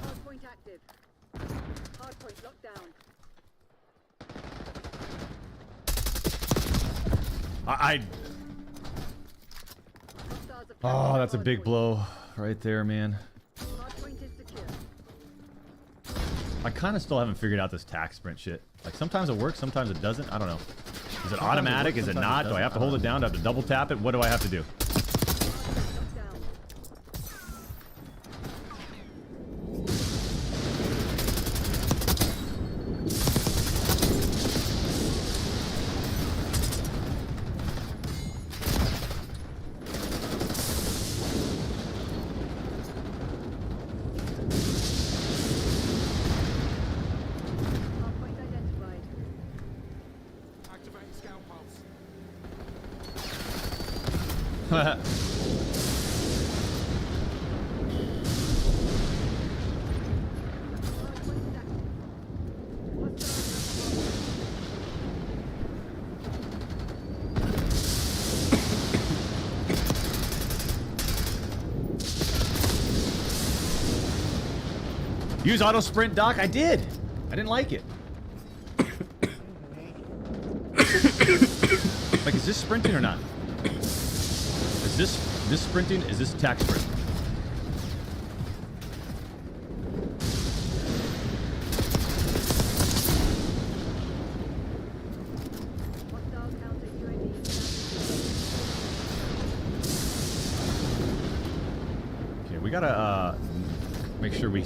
Hardpoint active. Hardpoint locked down. Oh, that's a big blow right there, man. Hardpoint is secure. I kind of still haven't figured out this tack sprint shit. Like, sometimes it works, sometimes it doesn't. I don't know. Is it automatic? Is it not? Do I have to hold it down? Do I have to double tap it? What do I have to do? Hardpoint identified. Activating scout pulse. Hardpoint is active. Use auto sprint, Doc. I did. I didn't like it. Like, is this sprinting or not? Is this sprinting? Is this tack sprint? Hostile counter UAV. Okay, we gotta make sure we.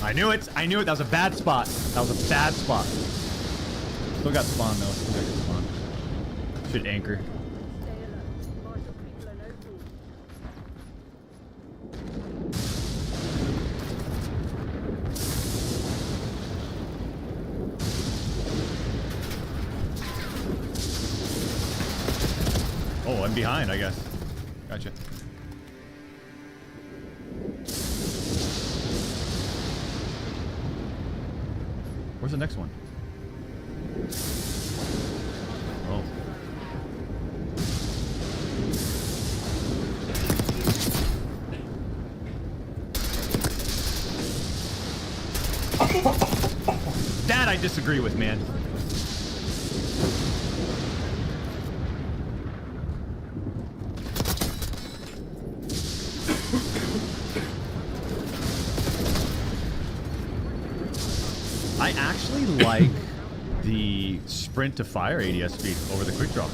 I knew it. I knew it. That was a bad spot. That was a bad spot. Still got spawn though. Still got good spawn. Should anchor. Stay alert. Marshal people are no fools. Oh, I'm behind, I guess. Gotcha. Where's the next one? Oh. That I disagree with, man. I actually like the sprint to fire ADS speed over the quick draw.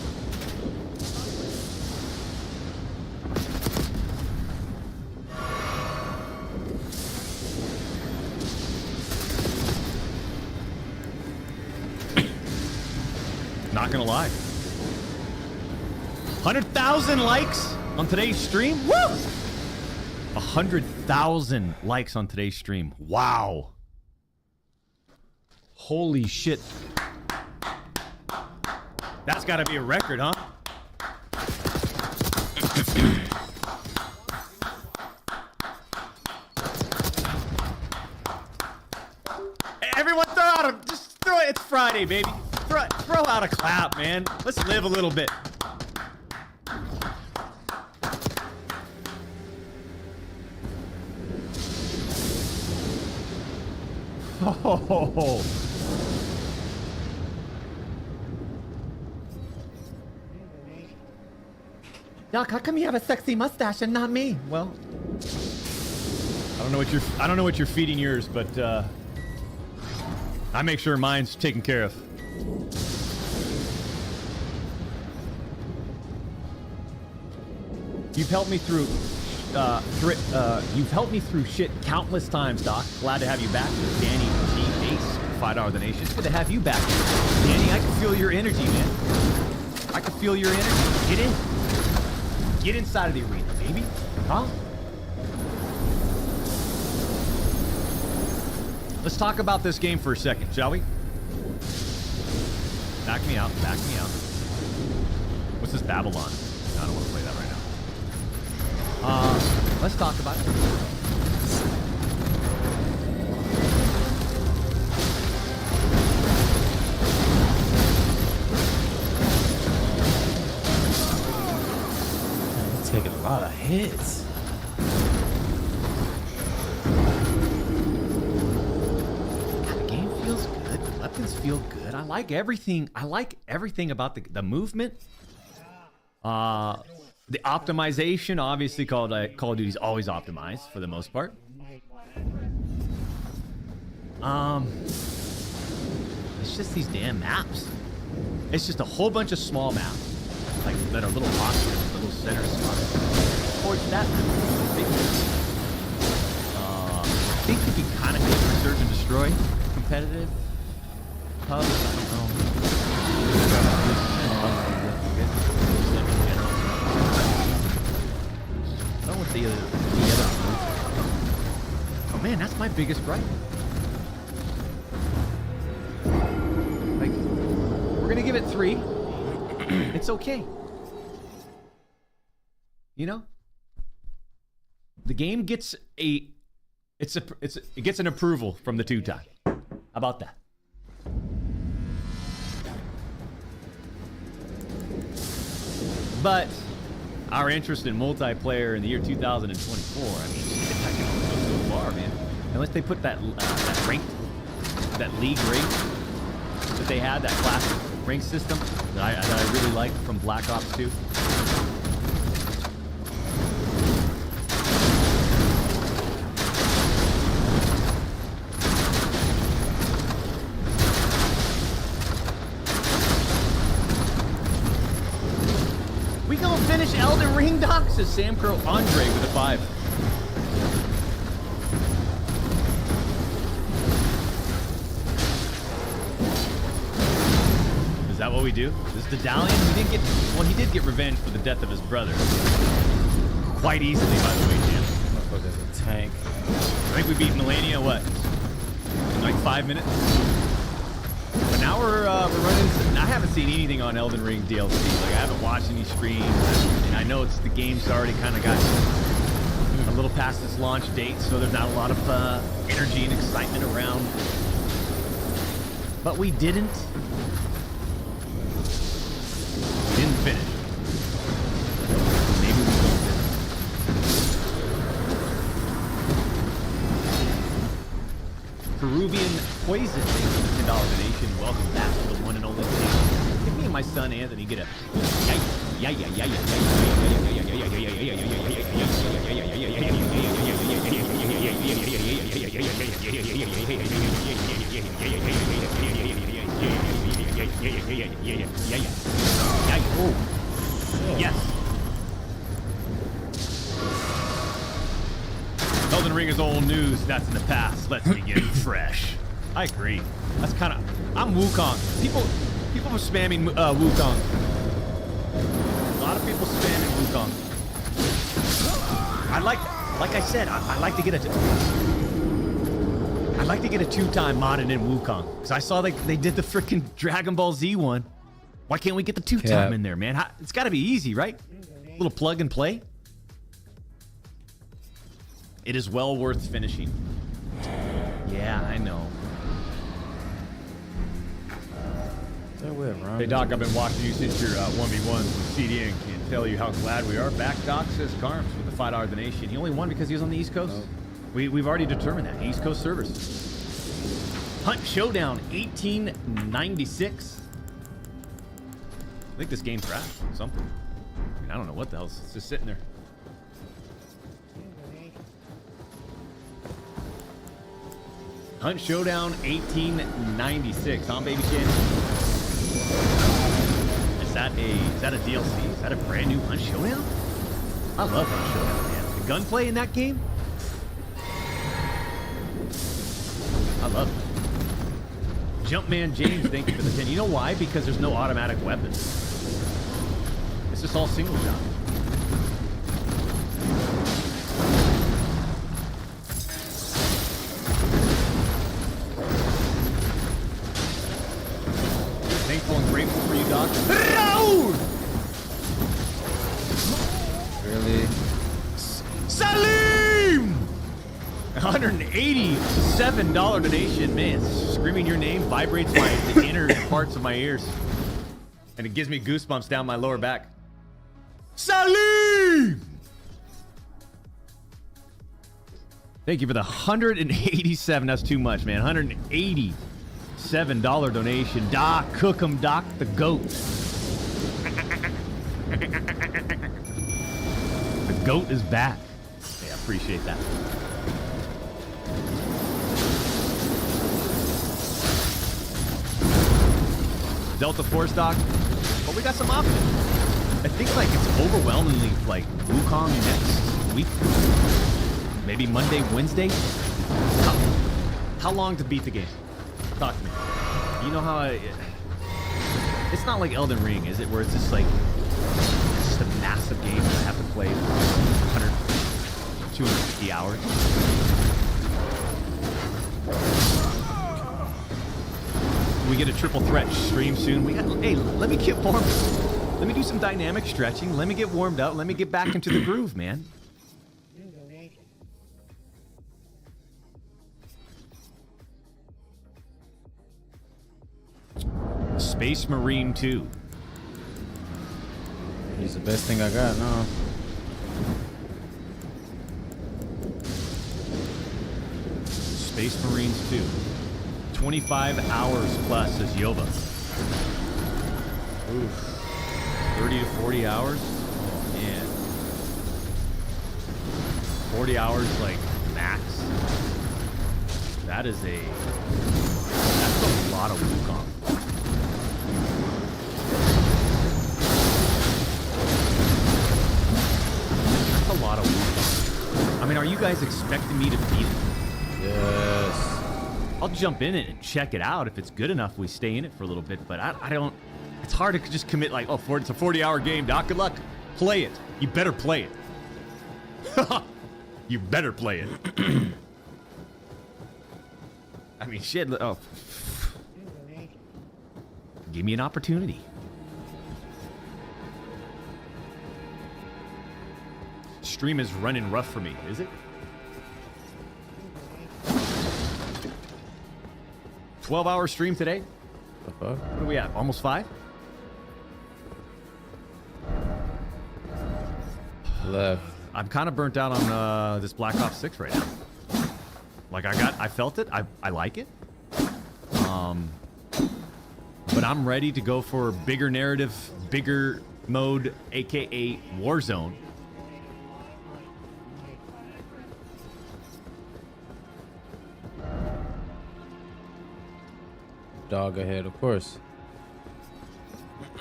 Not gonna lie. 100,000 likes on today's stream? Woo! 100,000 likes on today's stream. Wow. Holy shit. That's gotta be a record, huh? Everyone throw out a, just throw it, it's Friday, baby. Throw out a clap, man. Let's live a little bit. Oh. Doc, how come you have a sexy mustache and not me? Well, I don't know what you're feeding yours, but I make sure mine's taken care of. You've helped me through shit countless times, Doc. Glad to have you back. Danny T. Ace, $5 donation. It's good to have you back. Danny, I can feel your energy, man. I can feel your energy. Get in. Get inside of the arena, baby. Huh? Let's talk about this game for a second, shall we? Back me out. Back me out. What's this Babylon? I don't want to play that right now. Let's talk about it. It's taking a lot of hits. God, the game feels good. The weapons feel good. I like everything. I like everything about the movement. The optimization, obviously, Call of Duty's always optimized for the most part. It's just these damn maps. It's just a whole bunch of small maps, like that are little hospitals, little center spots. Or that map. I think it'd be kind of good for Search and Destroy competitive hubs. I don't know. I don't know what the other. Oh man, that's my biggest gripe. Like, we're gonna give it 3. It's okay. You know, the game gets it gets an approval from the 2-time. How about that? But our interest in multiplayer in the year 2024, I mean, it's not going to go so far, man. Unless they put that league rate that they had, that classic rank system that I really liked from Black Ops 2. We gonna finish Elden Ring, Doc? Says Sam Crow Andre with a 5. Is that what we do? This Dedalian? He did get revenge for the death of his brother. Quite easily, by the way, Jim. Motherfucker's a tank. I think we beat Melania, what? In like 5 minutes? But now we're running. I haven't seen anything on Elden Ring DLC. Like, I haven't watched any streams, and I know the game's already kind of got a little past its launch date, so there's not a lot of energy and excitement around But we didn't. We didn't finish. Maybe we won't finish. Peruvian Poison, thanks for the $10 donation. Welcome back to the one and only channel. Can me and my son Anthony get a yes. Elden Ring is old news. That's in the past. Let's begin fresh. I agree. That's kind of. I'm Wukong. People are spamming Wukong. A lot of people spamming Wukong. Like I said, I like to get a 2-time modded in Wukong because I saw they did the freaking Dragon Ball Z one. Why can't we get the 2-time in there, man? It's got to be easy, right? A little plug and play. It is well worth finishing. Yeah, I know. Hey Doc, I've been watching you since your 1v1s with CD and can tell you how glad we are. Back Doc, says Carms with the $5 donation. He only won because he was on the East Coast. Oh. We've already determined that. East Coast servers. Hunt Showdown 1896. I think this game crashed. Something. I mean, I don't know what the hell. It's just sitting there. Hunt Showdown 1896. Huh, baby Jen? Is that a DLC? Is that a brand new Hunt Showdown? I love Hunt Showdown, man. The gunplay in that game? I love it. Jumpman James, thank you for the 10. You know why? Because there's no automatic weapons. It's just all single shot. Thankful and grateful for you, Doc. Really? Salim! $187 donation, man. Screaming your name vibrates the inner parts of my ears. And it gives me goosebumps down my lower back. Salim! Thank you for the 187. That's too much, man. $187 donation. Doc, cook 'em, Doc, the goat. The goat is back. Yeah, appreciate that. Delta Force, Doc. But we got some options. I think like it's overwhelmingly like Wukong next week. Maybe Monday, Wednesday. How long to beat the game? Talk to me. You know how it's not like Elden Ring, is it? Where it's just like it's just a massive game that I have to play 100, 250 hours. We get a triple threat stream soon. Hey, let me get warmed. Let me do some dynamic stretching. Let me get warmed up. Let me get back into the groove, man. Space Marine 2. He's the best thing I got now. Space Marines 2. 25 hours plus as Yoba. Oof. 30 to 40 hours? Man. 40 hours like max. That's a lot of Wukong. That's a lot of Wukong. I mean, are you guys expecting me to beat it? Yes. I'll jump in it and check it out. If it's good enough, we stay in it for a little bit. But I don't... It's hard to just commit like, oh, it's a 40-hour game, Doc. Good luck. Play it. You better play it. You better play it. I mean, shit. Oh. Give me an opportunity. Stream is running rough for me, is it? 12-hour stream today. The fuck? What are we at? Almost 5? Left. I'm kind of burnt out on this Black Ops 6 right now. Like I felt it. I like it. But I'm ready to go for bigger narrative, bigger mode, aka Warzone. Dog ahead, of course.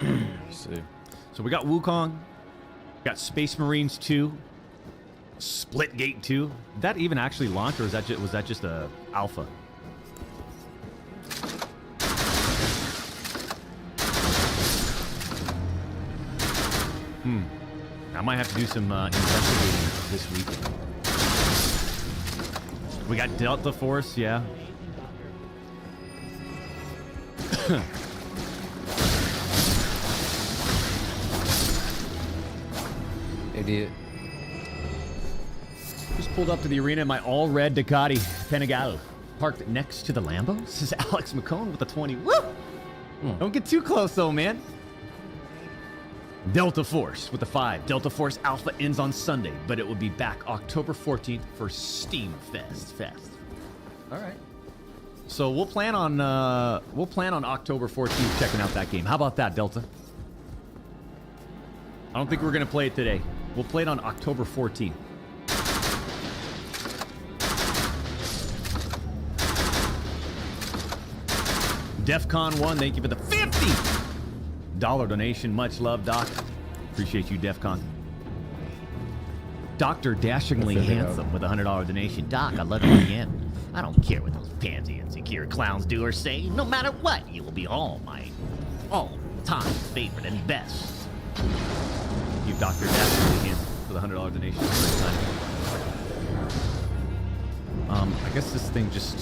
Let's see. So we got Wukong, got Space Marines 2, Splitgate 2. Did that even actually launch, or was that just a alpha? I might have to do some investigating this week. We got Delta Force, yeah. Idiot. Just pulled up to the arena in my all-red Ducati Panigale, parked next to the Lambo. This is Alex McCone with the 20. Woo! Don't get too close, though, man. Delta Force with the 5. Delta Force Alpha ends on Sunday, but it will be back October 14th for Steam Fest. All right. So we'll plan on October 14th checking out that game. How about that, Delta? I don't think we're gonna play it today. We'll play it on October 14th. DEFCON 1, thank you for the $50 donation. Much love, Doc. Appreciate you, DEFCON. Dr. Dashingly Handsome with a $100 donation. Doc, I love you again. I don't care what those pansy insecure clowns do or say. No matter what, you will be all my all-time favorite and best. You, Dr. Dashingly Handsome, for the $100 donation. I guess this thing just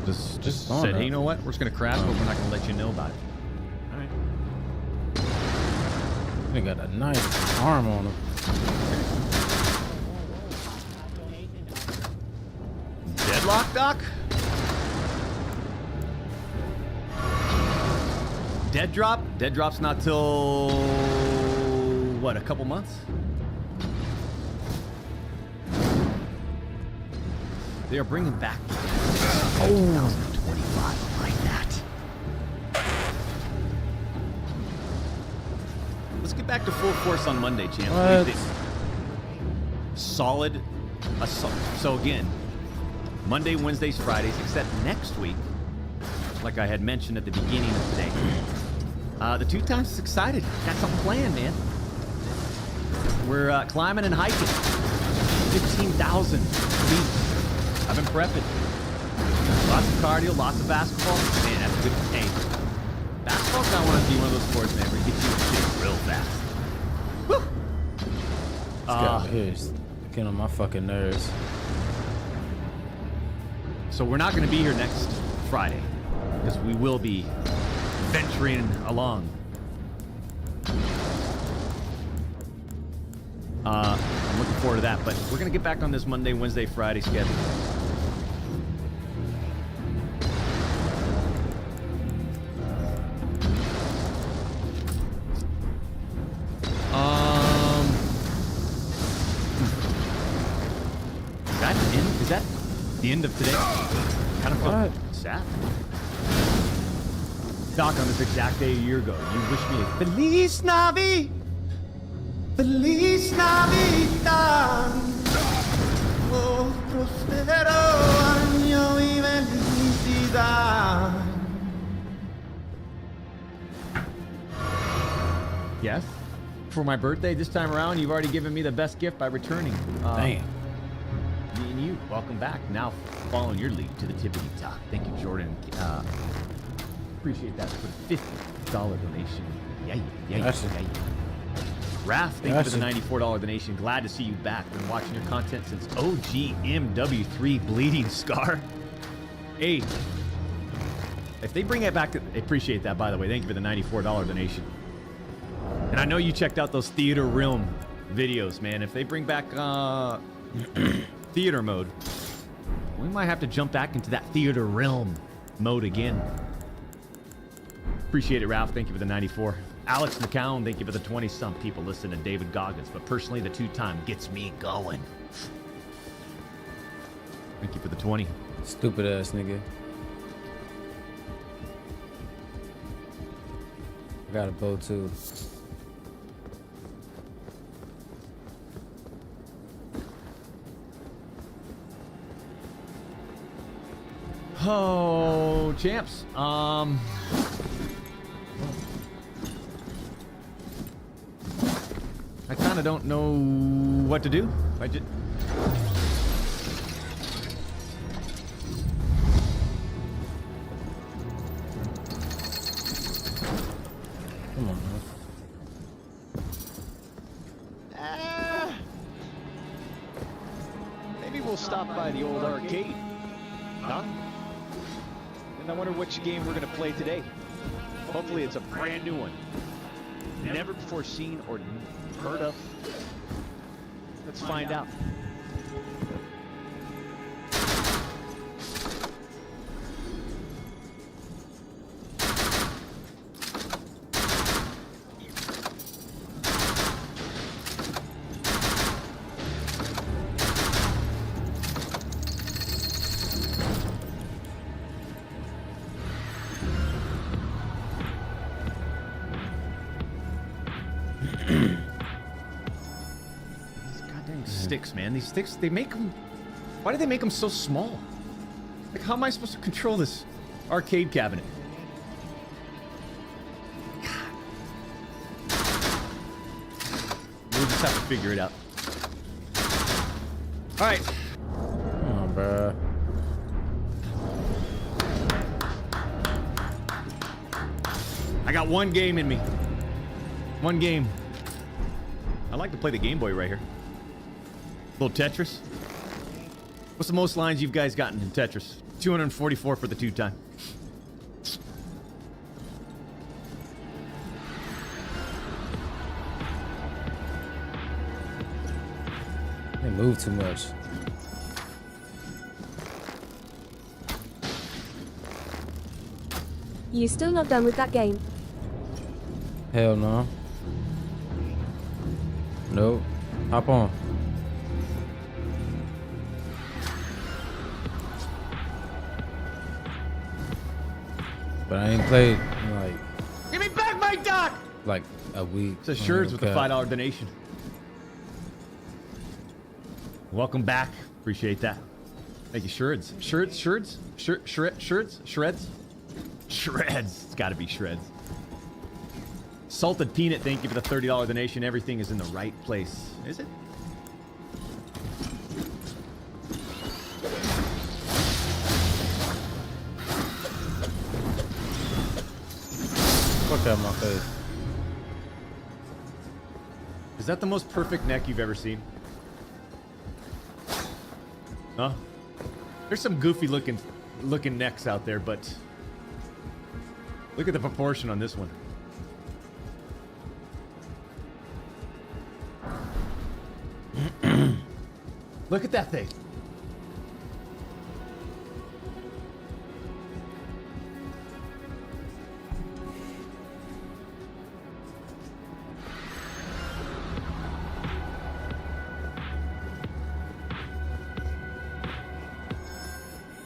said, hey, you know what? We're just gonna crash, but we're not gonna let you know about it. All right. They got a nice arm on him. Deadlock, Doc? Dead drop? Dead drop's not till what? A couple months? They are bringing back 2025 like that. Let's get back to full force on Monday, champ. What? Solid. So again, Monday, Wednesdays, Fridays, except next week, like I had mentioned at the beginning of today. The 2 times is excited. Got something planned, man. We're climbing and hiking. 15,000 feet. I've been prepping. Lots of cardio, lots of basketball. Man, that's good. Hey, basketball's not one of those sports, man, where you get you shit real fast. Woo! This guy over here is getting on my fucking nerves. So we're not going to be here next Friday because we will be venturing along. I'm looking forward to that, but we're going to get back on this Monday, Wednesday, Friday schedule. Is that the end of today? Kind of feel sad. Doc, on this exact day a year ago, you wished me a Feliz Navi, Feliz Navidad, oh, prospero año y felicidad. Yes? For my birthday this time around, you've already given me the best gift by returning. Damn. Me and you, welcome back. Now following your lead to the tippity top. Thank you, Jordan. Appreciate that for the $50 donation. Yeah. Raph, thank you for the $94 donation. Glad to see you back. Been watching your content since OGMW3 Bleeding Scar. Hey, if they bring it back, appreciate that, by the way. Thank you for the $94 donation. And I know you checked out those Theater Realm videos, man. If they bring back theater mode, We might have to jump back into that theater realm mode again. Appreciate it, Ralph. Thank you for the 94. Alex McCown, thank you for the 20. Some people listen to David Goggins, but personally, the 2-time gets me going. Thank you for the 20. Stupid ass nigga. Got a bow too. Oh, champs. I kind of don't know what to do. I just... Come on, man. Maybe we'll stop by the old arcade. Huh? And I wonder which game we're gonna play today. Hopefully it's a brand new one. Never before seen or heard of. Let's find out. Sticks, man. These sticks, they make them... Why do they make them so small? Like, how am I supposed to control this arcade cabinet? God. We'll just have to figure it out. All right. Come on, bruh. I got one game in me. One game. I like to play the Game Boy right here. Little Tetris. What's the most lines you guys gotten in Tetris? 244 for the 2-time. They move too much. You still not done with that game? Hell no. Nope. Hop on. But I ain't played in like Give me back my dock! like a week. It's a Sherds with a $5 donation. Welcome back. Appreciate that. Thank you, Sherds. Sherds? Shreds? It's gotta be Shreds. Salted Peanut, thank you for the $30 donation. Everything is in the right place. Is it? Fuck out my face. Is that the most perfect neck you've ever seen? Huh? There's some goofy looking necks out there, but look at the proportion on this one. Look at that thing.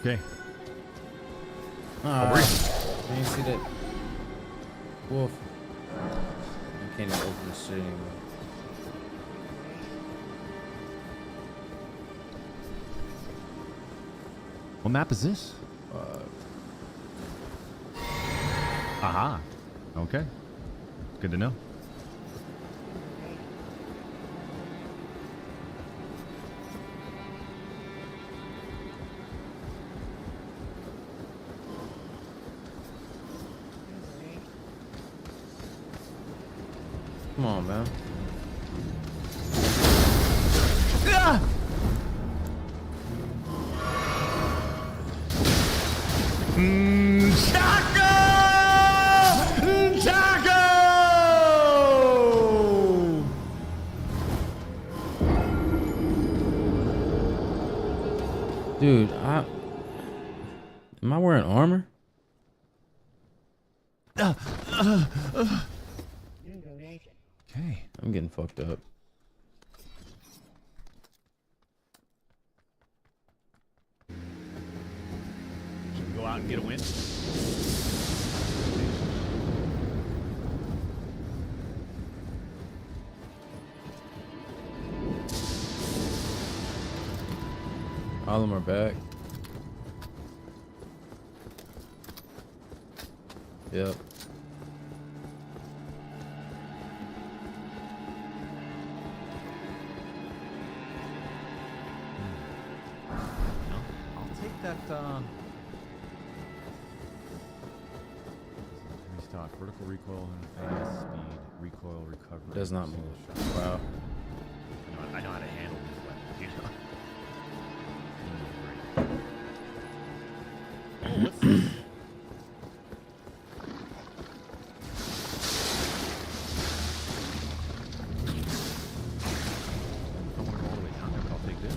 Okay. You didn't see that wolf? I can't even open this shit anymore. What map is this? Aha. Okay. Good to know. Come on, man. Ah! Taco! Taco! Dude, Dude, am I wearing armor? Okay. I'm getting fucked up. Should we go out and get a win? All of them are back. Yep. I'll take that, restock, vertical recoil and AS speed, recoil recovery. Does not move. Wow. I know how to handle these weapons, you know? Oh, what's this? I want to go all the way down there, but I'll take this.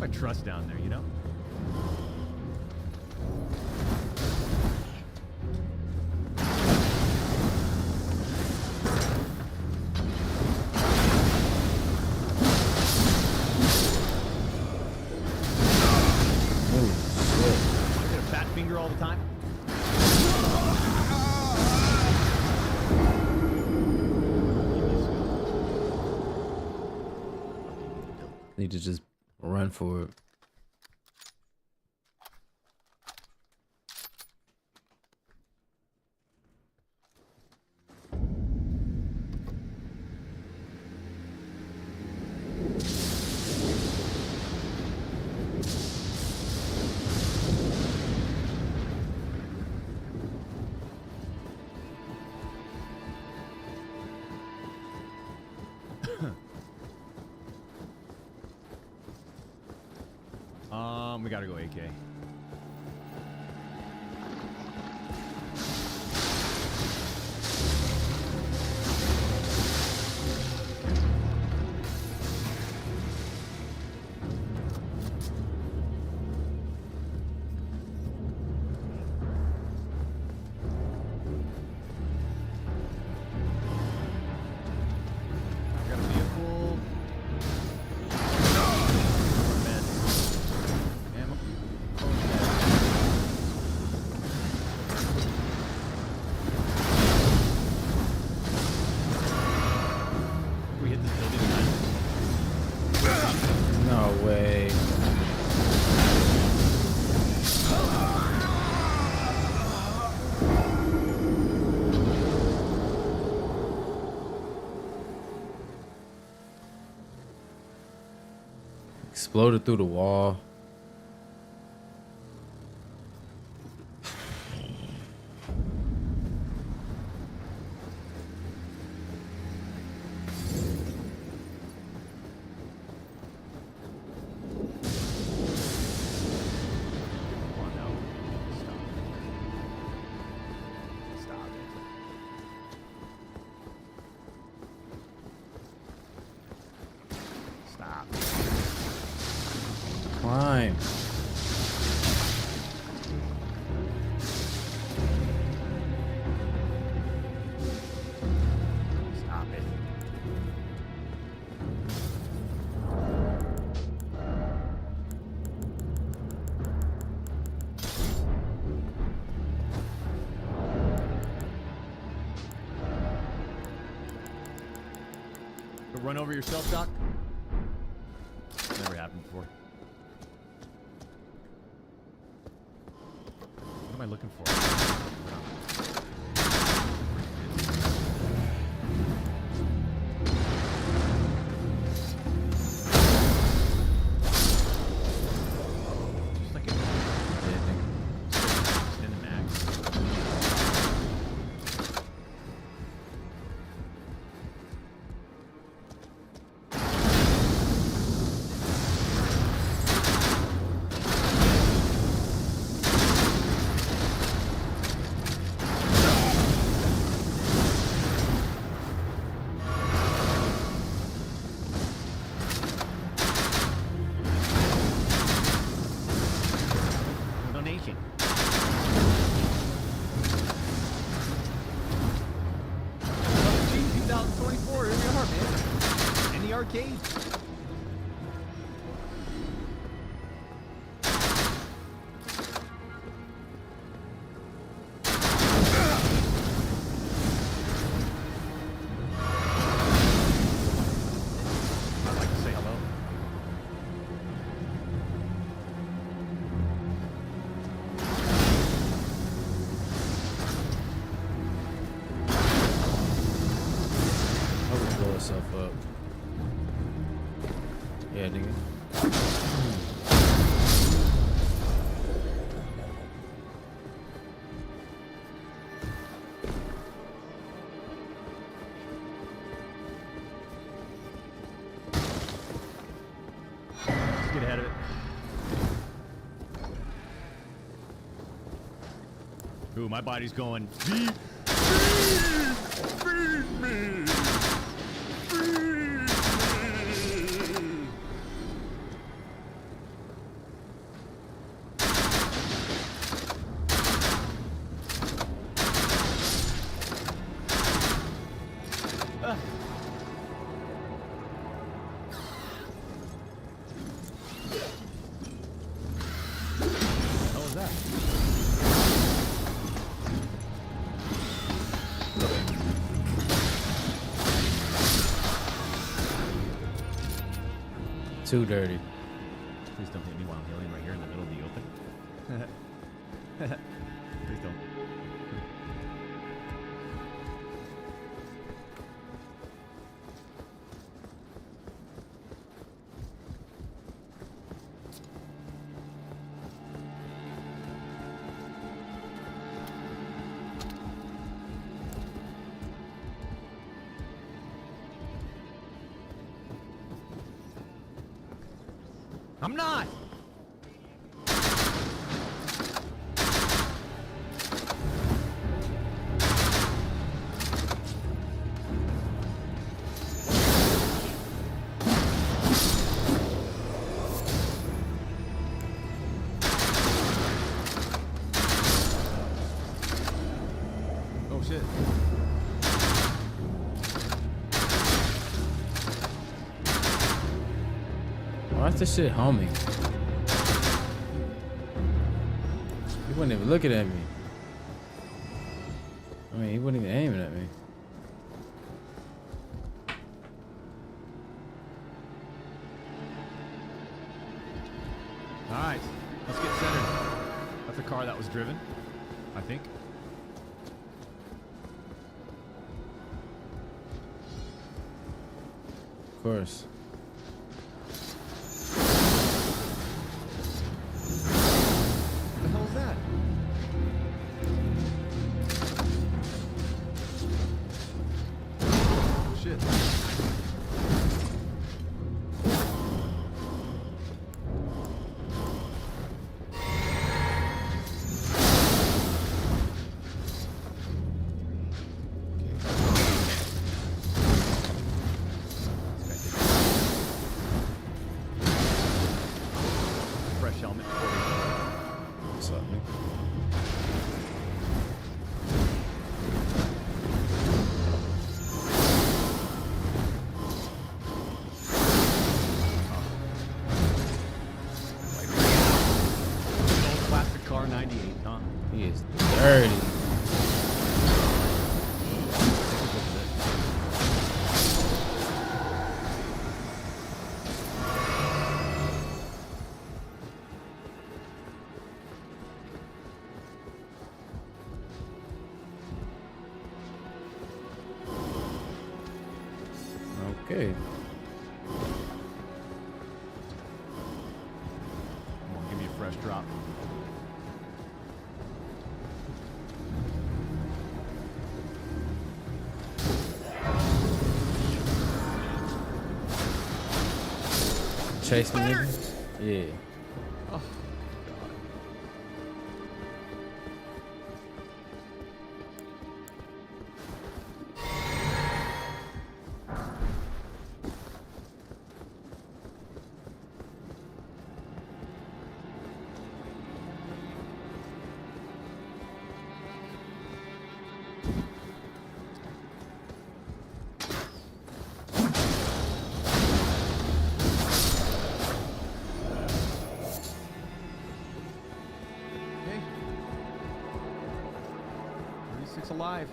I trust down there, you know? Want to get a fat finger all the time? Need to just run for it. We gotta go AK. Got a vehicle. Ammo. We hit this building tonight. No way. Exploded through the wall. Come on now. Stop it. Stop. Climb. Stop it. Go run over yourself, Doc? Never happened before. What am I looking for? Just like a extended mag. I'd like to say hello. I would blow herself up. Yeah, nigga. Let's get ahead of it. Ooh, my body's going. Feed me. What was that? Too dirty. Please don't hit me while I'm healing right here in the middle of the open. Please don't. I'm not. Oh shit. Why is this shit homing? He wasn't even looking at me. I mean, he wasn't even aiming at me. All right, let's get centered. That's a car that was driven, I think. Of course. What the hell is that? Oh, shit. Fresh helmet. What's up, man? Old classic car 98, huh? He is dirty. Okay. Come on, give me a fresh drop. Chase me, nigga? Yeah. Oh, alive.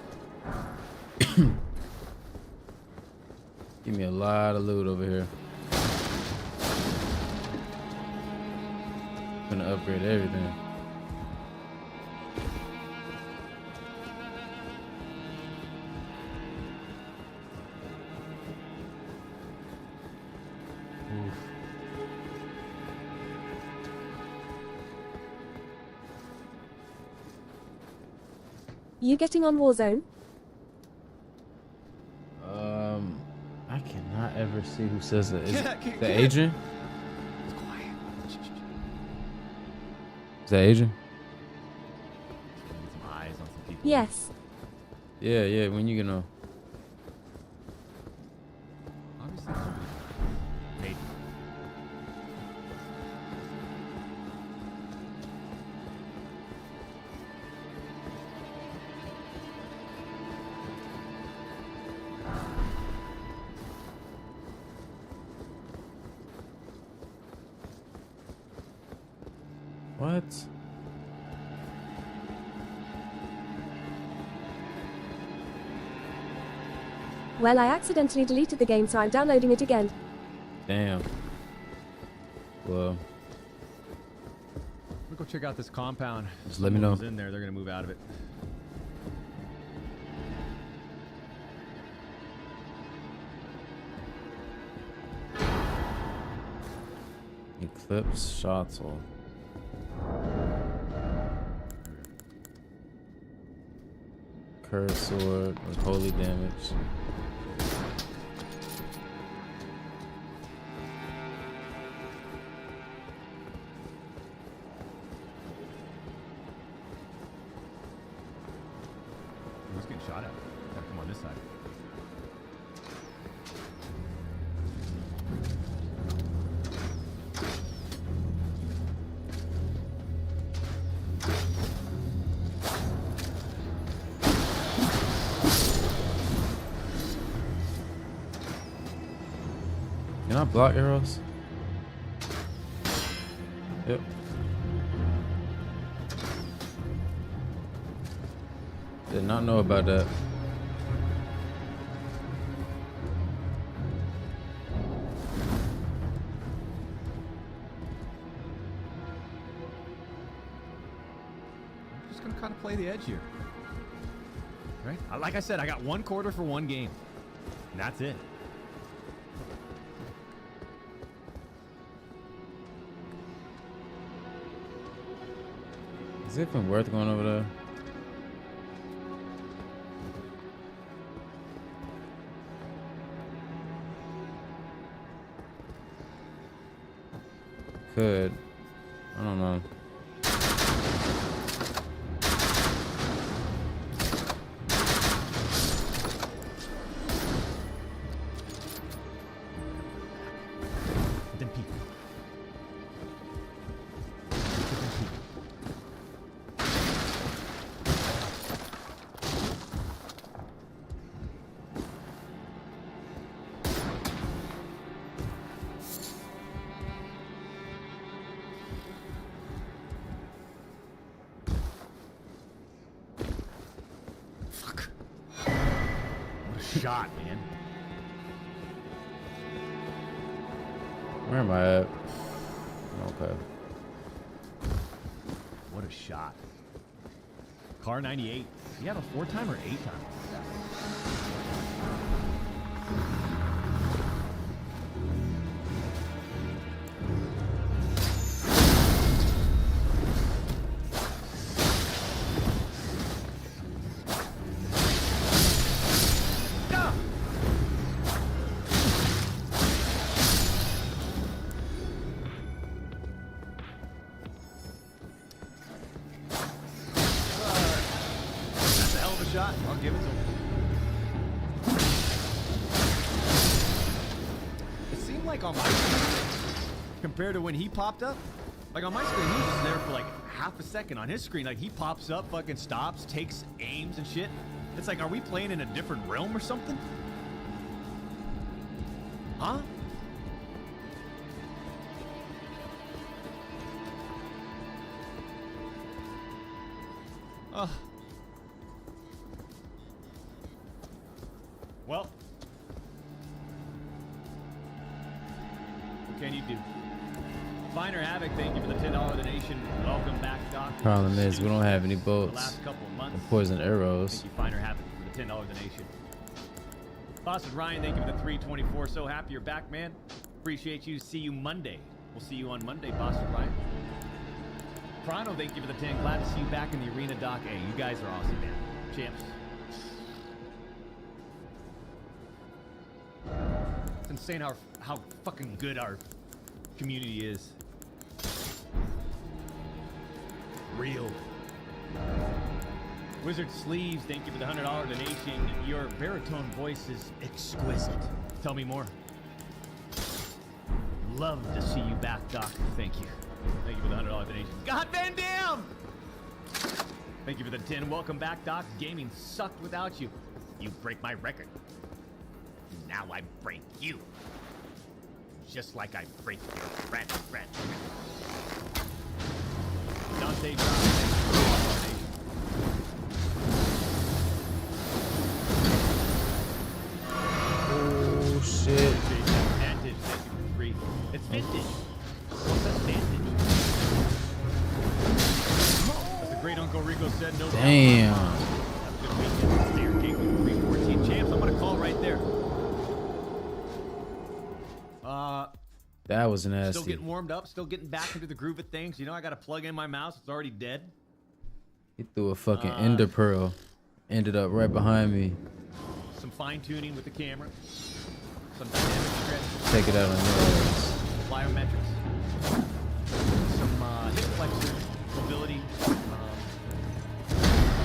Give me a lot of loot over here. Gonna upgrade everything. You getting on Warzone? I cannot ever see who says it. Is Yeah, that Adrian? It's quiet. Shh, shh, shh. Is that Adrian? Get some eyes on some people. Yes. Yeah, yeah. When you gonna? Obviously, somebody. Hey. What? Well, I accidentally deleted the game, so I'm downloading it again. Damn. Well, We'll go check out this compound. Just let me know. Someone's in there, they're gonna move out of it. Eclipse shuttle. Curved sword with holy damage. Who's getting shot at? Gotta come on this side. Can I block arrows? Yep. Did not know about that. I'm just gonna kind of play the edge here. Right? Like I said, I got 1/4 for one game. And that's it. Is it even worth going over there? Could. I don't know. Then peek. Fuck. What a shot, man. Where am I at? Okay. What a shot. Car 98. You have a 4-time or 8-time? That's a hell of a shot. I'll give it to him. It seemed like on my screen, compared to when he popped up, like on my screen, he was just there for like half a second. On his screen, like he pops up, fucking stops, takes aims and shit. It's like, are we playing in a different realm or something? Huh? Ugh. can you do? Finer Havoc, thank you for the $10 donation. Welcome back, Doc. Problem is, we don't have any The boats last couple of months. and poison arrows. Thank you, Finer Havoc, for the $10 donation. Boston Ryan, thank you for the 324. So happy you're back, man. Appreciate you. See you Monday. We'll see you on Monday, Boston Ryan. Prano, thank you for the 10. Glad to see you back in the arena, Doc. Hey, you guys are awesome, man. Champs. It's insane how fucking good our community is. Real. Wizard Sleeves, thank you for the $100 donation. Your baritone voice is exquisite. Tell me more. Love to see you back, Doc. Thank you. Thank you for the $100 donation. God Van Dam! Thank you for the 10. Welcome back, Doc. Gaming sucked without you. You break my record. Now I break you. Just like I break your friend. Dante Brown, thank you for the donation. Oh shit. Vantage, thank you for 3. It's vintage. What's that vantage? As the great Uncle Rico said, no. Damn. Have a good weekend. Slayer King with 314 champs. I'm gonna call right there. That was Still nasty. getting warmed up. Still getting back into the groove of things. You know, I gotta plug in my mouse. It's already dead. He threw a fucking ender pearl. Ended up right behind me. Some fine tuning with the camera. Some dynamic stretch. Take it out on yours. Plyometrics. Some hip flexor mobility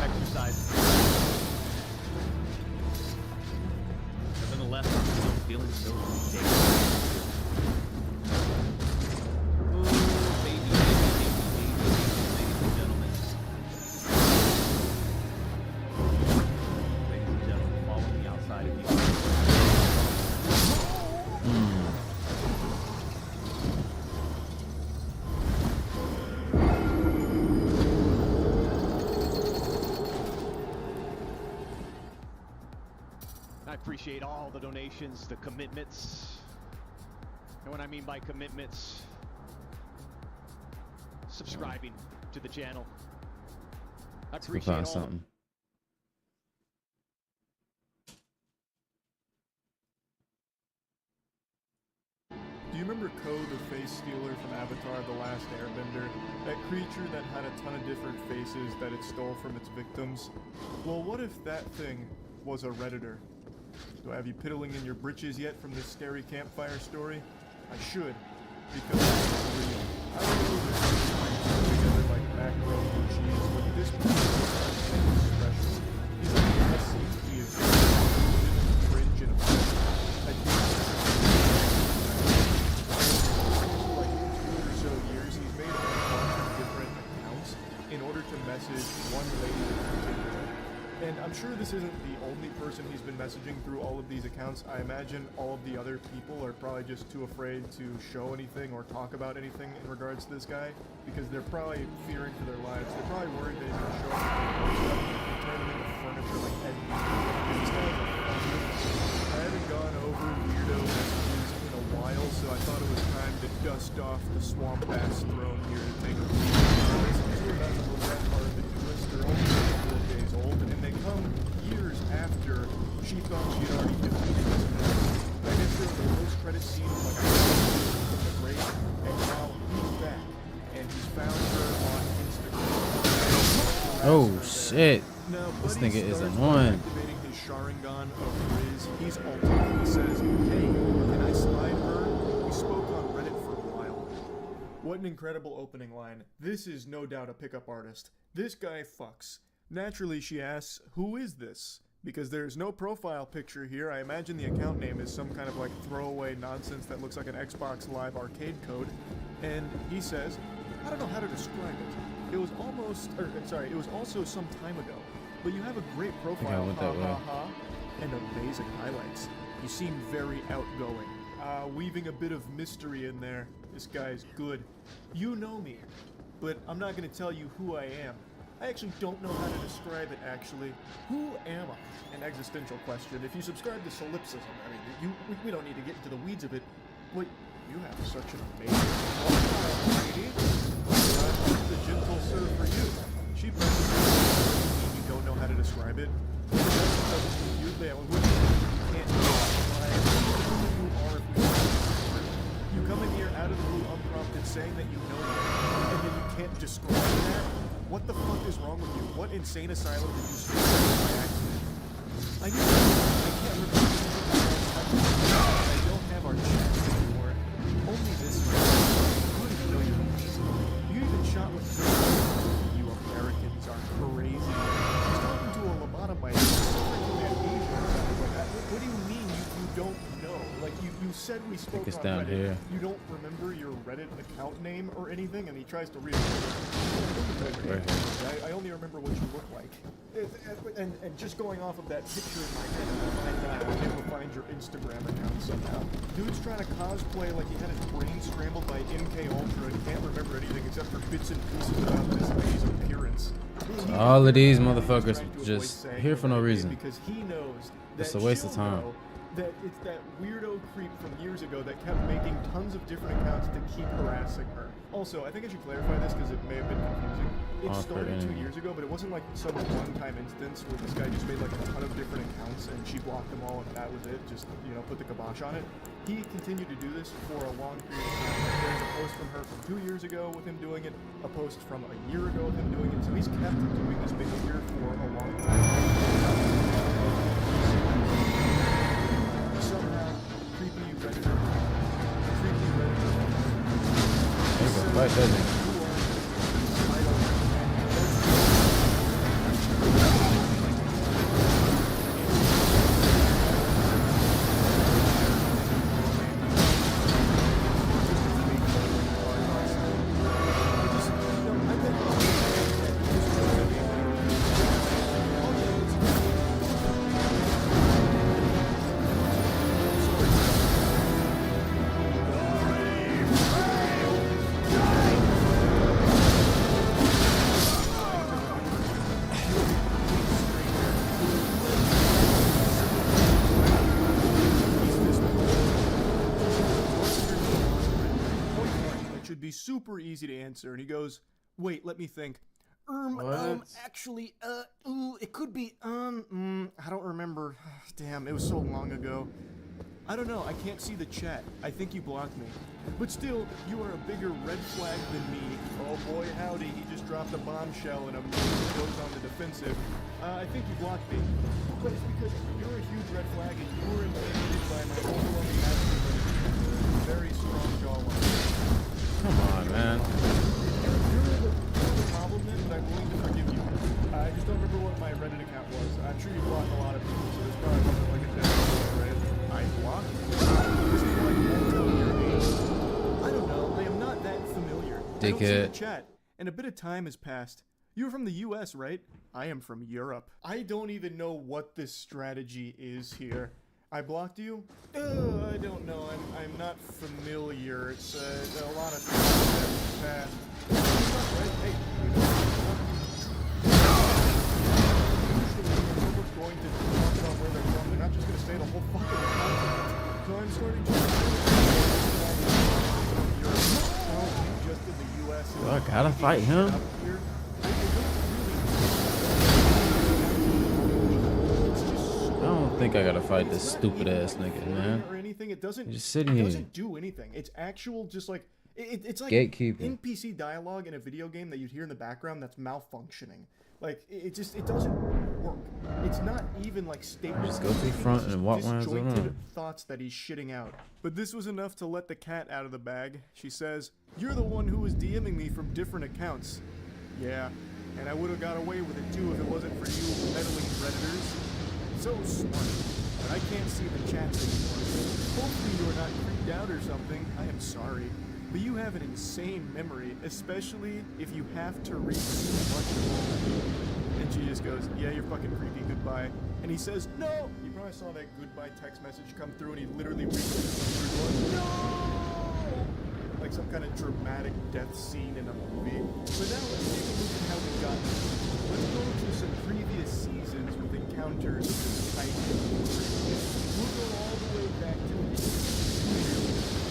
exercise. But nonetheless, I'm still feeling so ridiculous. Ooh, baby, ladies and gentlemen. Ladies and gentlemen, follow me outside of you. I appreciate all the donations, the commitments. And what I mean by commitments, subscribing to the channel. I Let's go appreciate find all. something. Do you remember Ko, the face stealer from Avatar: The Last Airbender? That creature that had a ton of different faces that it stole from its victims? Well, what if that thing was a Redditor? Do I have you piddling in your britches yet from this scary campfire story? I should, because it's real. I don't know this thing together like macaroni and cheese, but this person is special. He's like messy, he is cringe and I like 2 or so years, he's made a bunch of different accounts in order to message one lady in particular. And I'm sure this isn't the only person he's been messaging through all of these accounts. I imagine all of the other people are probably just too afraid to show anything or talk about anything in regards to this guy, because they're probably fearing for their lives. They're probably worried that he's going to show up and turn them into furniture like Eddie. These guys are funny. I haven't gone over weirdo messages in a while, so I thought it was time to dust off the swamp ass throne here to take a look. These are not that hard to do. They're only a couple of days old, and they come years after she thought she had already defeated this man. I guess there was a post-credit scene of like a from the grave, and now he's back, and he's found her on Instagram. Oh shit. Now, This Buddy nigga is starts by annoying. activating his Sharingan of Riz. He's ultimate. He says, "Hey, can I slide her? We spoke on Reddit for a while." What an incredible opening line. This is no doubt a pickup artist. This guy fucks. Naturally, she asks, "Who is this?" Because there's no profile picture here. I imagine the account name is some kind of like throwaway nonsense that looks like an Xbox Live arcade code. And he says, "I don't know how to describe it. It was almost, it was also some time ago. But you have a great profile, went ha that ha way. ha, and amazing highlights. You seem very outgoing." Weaving a bit of mystery in there. This guy's good. You know me, but I'm not going to tell you who I am. I actually don't know how to describe it, actually. Who am I? An existential question. If you subscribe to solipsism, I mean, we don't need to get into the weeds of it, but You have such an amazing lifestyle, lady. The gentle sir for you. She you don't know how to describe it. You can't describe who you are if you come in here out of the blue unprompted saying that you know that, and then you can't describe that. What the fuck is wrong with you? What insane asylum did you stay in by accident? I can't remember. I don't have our chats anymore. Only this one. I don't even know your name. You even shot with you Americans are crazy. She's talking to a lobotomite. What do you mean you don't know? Like you said we spoke it's on down Reddit. here. You don't remember your Reddit account name or anything, and he tries to read it. I only remember what you look like. And just going off of that picture in my head, I was able to find your Instagram account somehow. Dude's trying to cosplay like he had his brain scrambled by MK Ultra and can't remember anything except for bits and pieces about this lady's appearance. All of these motherfuckers just here for no reason. Because he knows that It's a waste of she'll time. know that it's that weirdo creep from years ago that kept making tons of different accounts to keep harassing her. Also, I think I should clarify this because it may have been confusing. It started 2 years ago, but it wasn't like some one-time instance where this guy just made like a ton of different accounts and she blocked them all and that was it. Just, you know, put the kibosh on it. He continued to do this for a long period of time. Like, there's a post from her from 2 years ago with him doing it, a post from a year ago with him doing it. So he's kept doing this behavior for a long time. Somehow, creepy Redditor. Right, doesn't it? Super easy to answer, and he goes, wait, let me think. Actually, it could be, I don't remember. Damn, it was so long ago. I don't know, I can't see the chat. I think you blocked me. But still, you are a bigger red flag than me. Oh boy, howdy, he just dropped a bombshell and goes on the defensive. I think you blocked me. But it's because you're a huge red flag and you were intimidated by my overwhelming masculinity. Very strong jawline. Come on, man. You're the problem then, but I'm willing to forgive you. I just don't remember what my Reddit account was. I'm sure you blocked a lot of people, so this probably wasn't like a death, right? I blocked you? This is like your name. I don't know. I am not that familiar. I don't see the chat. And a bit of time has passed. You're from the US, right? I am from Europe. I don't even know what this strategy is here. I blocked you? I don't know. I'm not familiar. It's a lot of things that passed. Right? Hey, usually someone's going to talk about where they're from. They're not just going to say the whole fucking time. So I'm starting to just in the US. Do I gotta fight him? I think I gotta fight this stupid ass nigga, man. Or anything. It doesn't. Just sitting here. It doesn't do anything. It's actual, just like it's like gatekeeping. NPC dialogue in a video game that you'd hear in the background that's malfunctioning. Like it doesn't work. It's not even like statement. Just go to the front and walk my ass around. Thoughts that he's shitting out. But this was enough to let the cat out of the bag. She says, "You're the one who was DMing me from different accounts." Yeah, and I would have got away with it too if it wasn't for you meddling Redditors. So smart, but I can't see the chats anymore. Hopefully you're not freaked out or something. I am sorry. But you have an insane memory, especially if you have to read too much of it. And she just goes, yeah, you're fucking creepy, goodbye. And he says, no! You probably saw that goodbye text message come through and he literally reads it going, no! Like some kind of dramatic death scene in a movie. But now let's take a look at how we got here. Let's go to some previous seasons with encounters of this type. We'll go all the way back to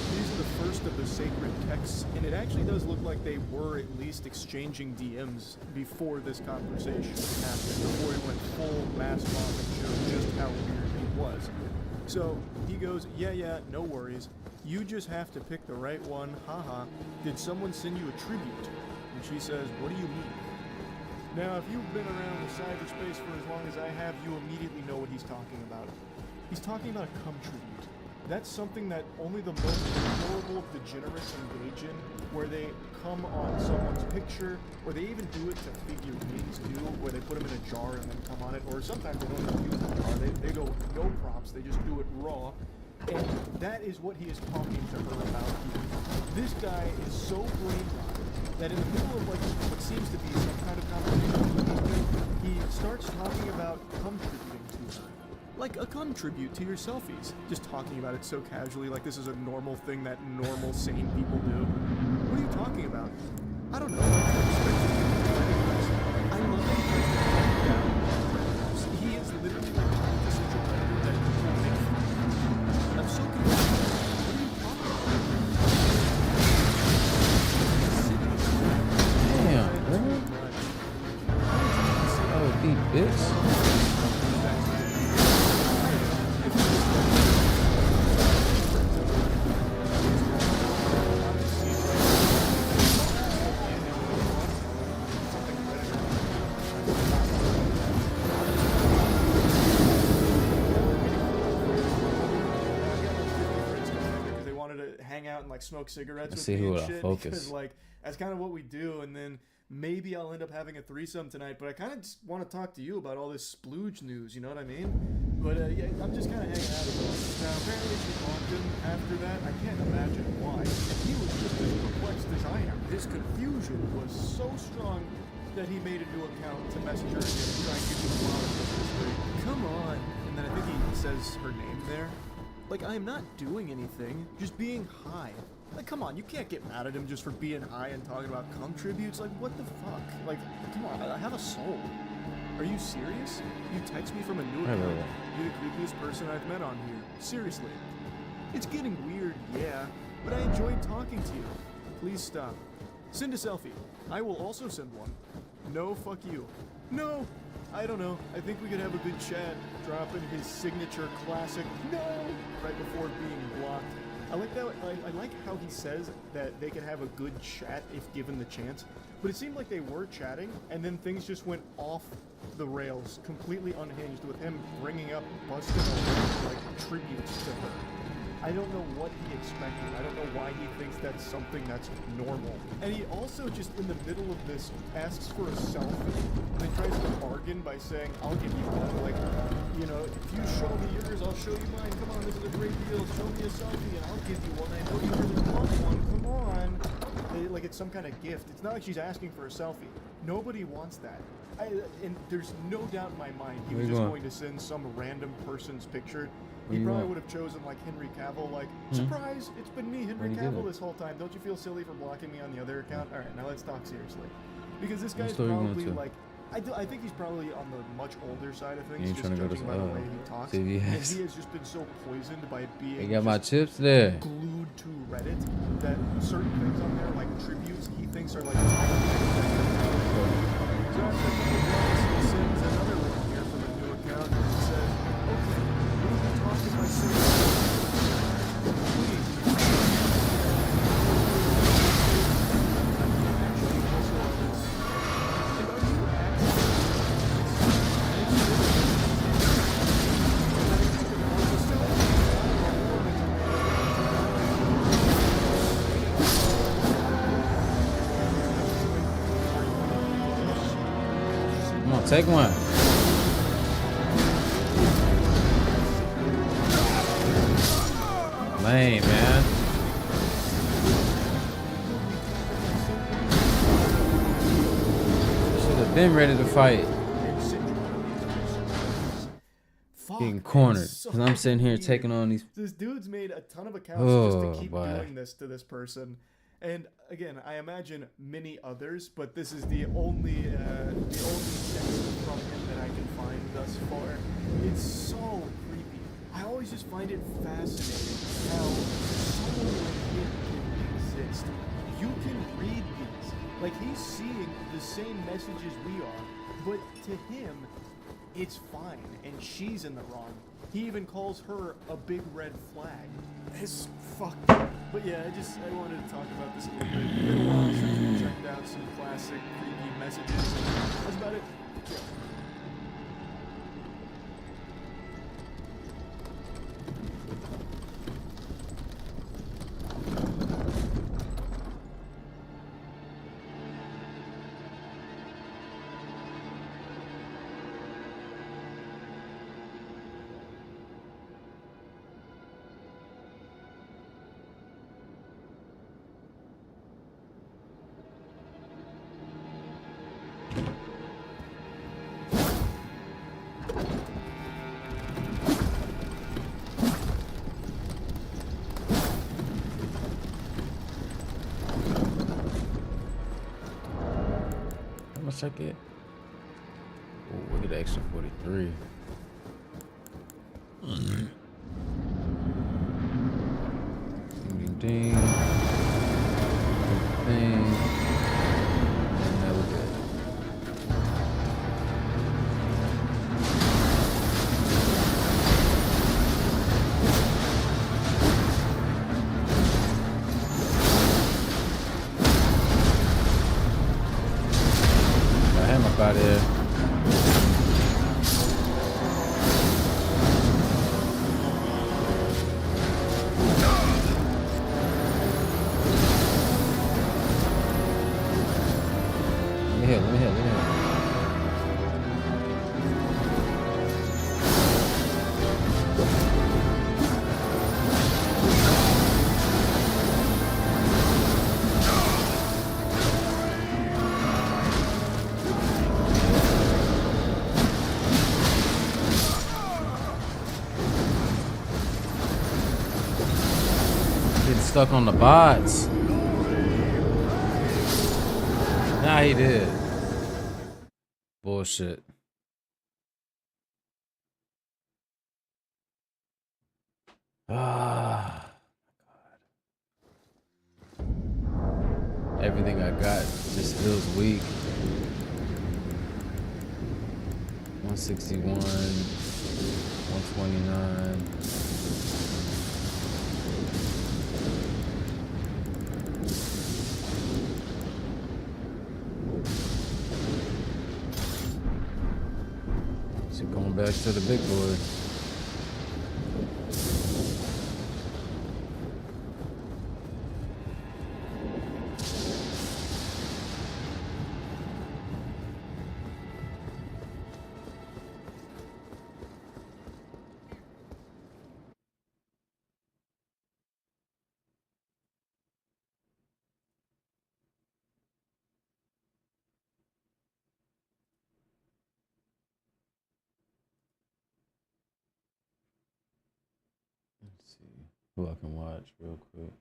these are the first of the sacred texts, and it actually does look like they were at least exchanging DMs before this conversation happened, before he went full mass mom and showed just how weird he was. So he goes, yeah, no worries. You just have to pick the right one, haha. Did someone send you a tribute? And she says, what do you mean? Now, if you've been around the cyberspace for as long as I have, you immediately know what he's talking about. He's talking about a cum tribute. That's something that only the most horrible degenerates engage in, where they come on someone's picture, or they even do it to figurines too, where they put them in a jar and then come on it, or sometimes they don't even use the jar, they go no props, they just do it raw. And that is what he is talking to her about here. This guy is so brain rotted that in the middle of like what seems to be some kind of conversation, he starts talking about cum tributing to her. Like a cum tribute to your selfies. Just talking about it so casually, like this is a normal thing that normal, sane people do. What are you talking about? I don't know. I love that he tries to calm down predators. He is literally like trying to such a predator that people make fun of. I'm so confused. What are you talking about? Damn, bro. Oh, deep bitch. Like smoke cigarettes with me and shit, because like that's kind of what we do, and then maybe I'll end up having a threesome tonight, but I kind of just want to talk to you about all this splooge news, you know what I mean? But yeah, I'm just kind of hanging out with him. Now apparently she blocked him after that. I can't imagine why. He was just as perplexed as I am. His confusion was so strong that he made a new account to message her again and try and give you a lot of history. Come on. And then I think he says her name there. Like, I am not doing anything, just being high. Like, come on, you can't get mad at him just for being high and talking about cum tributes. Like, what the fuck? Like, come on, I have a soul. Are you serious? You text me from a new account. You're the creepiest person I've met on here. Seriously. It's getting weird, yeah, but I enjoyed talking to you. Please stop. Send a selfie. I will also send one. No, fuck you. No! I don't know. I think we could have a good chat. Dropping his signature classic no right before being blocked. I like that. I like how he says that they can have a good chat if given the chance. But it seemed like they were chatting, and then things just went off the rails, completely unhinged, with him bringing up busting like tributes to her. I don't know what he expected. I don't know why he thinks that's something that's normal. And he also just in the middle of this asks for a selfie and then tries to bargain by saying, I'll give you one. Like, you know, if you show me yours, I'll show you mine. Come on, this is a great deal. Show me a selfie and I'll give you one. I know you really want one. Come on. Like it's some kind of gift. It's not like she's asking for a selfie. Nobody wants that. And there's no doubt in my mind he was just going to send some random person's picture. He probably would have chosen like Henry Cavill, like, surprise, it's been me, Henry Cavill, this whole time. Don't you feel silly for blocking me on the other account? Alright, now let's talk seriously. Because this guy's probably like, I think he's probably on the much older side of things, just judging by the way he talks. And he has just been so poisoned by being got my chips there. Glued to Reddit that certain things on there, like tributes, he thinks are like so he sends another one here from a new account and says, okay, will you talk to my sister? Please. Take one. Lame, man. Should have been ready to fight. Getting cornered. Because I'm sitting here taking on these. This dude's made a ton of accounts just to keep doing this to this person. And again, I imagine many others, but this is the only text from him that I can find thus far. It's so creepy. I always just find it fascinating how someone like him can you can read these. Like, he's seeing the same messages we are, but to him, it's fine, and she's in the wrong. He even calls her a big red flag. It's fucked up. But yeah, I wanted to talk about this a little bit. It's been a while since we checked out some classic creepy messages. That's about it. Yeah. How much I get? Oh, we get an extra 43. Ding, ding, ding. Ding. And now we're good. I had my car there. Let me hit. Getting stuck on the bots. Nah, he did. Bullshit. Ah, God. Everything I got just feels weak. 161, 129. So going back to the big boy. Let's see who I can watch real quick.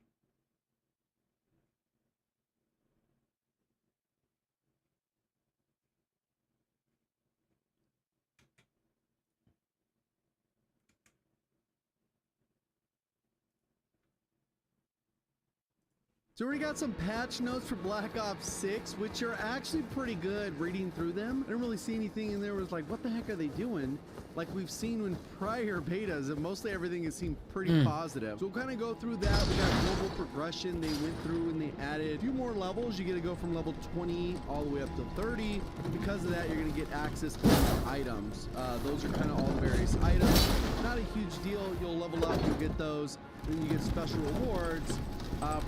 So we got some patch notes for Black Ops 6, which are actually pretty good reading through them. I didn't really see anything in there was like, what the heck are they doing? Like we've seen in prior betas, and mostly everything has seemed pretty positive. So we'll kind of go through that. We got global progression. They went through and they added a few more levels. You get to go from level 20 all the way up to 30. Because of that, you're going to get access to items. Those are kind of all the various items. Not a huge deal. You'll level up, you'll get those. Then you get special rewards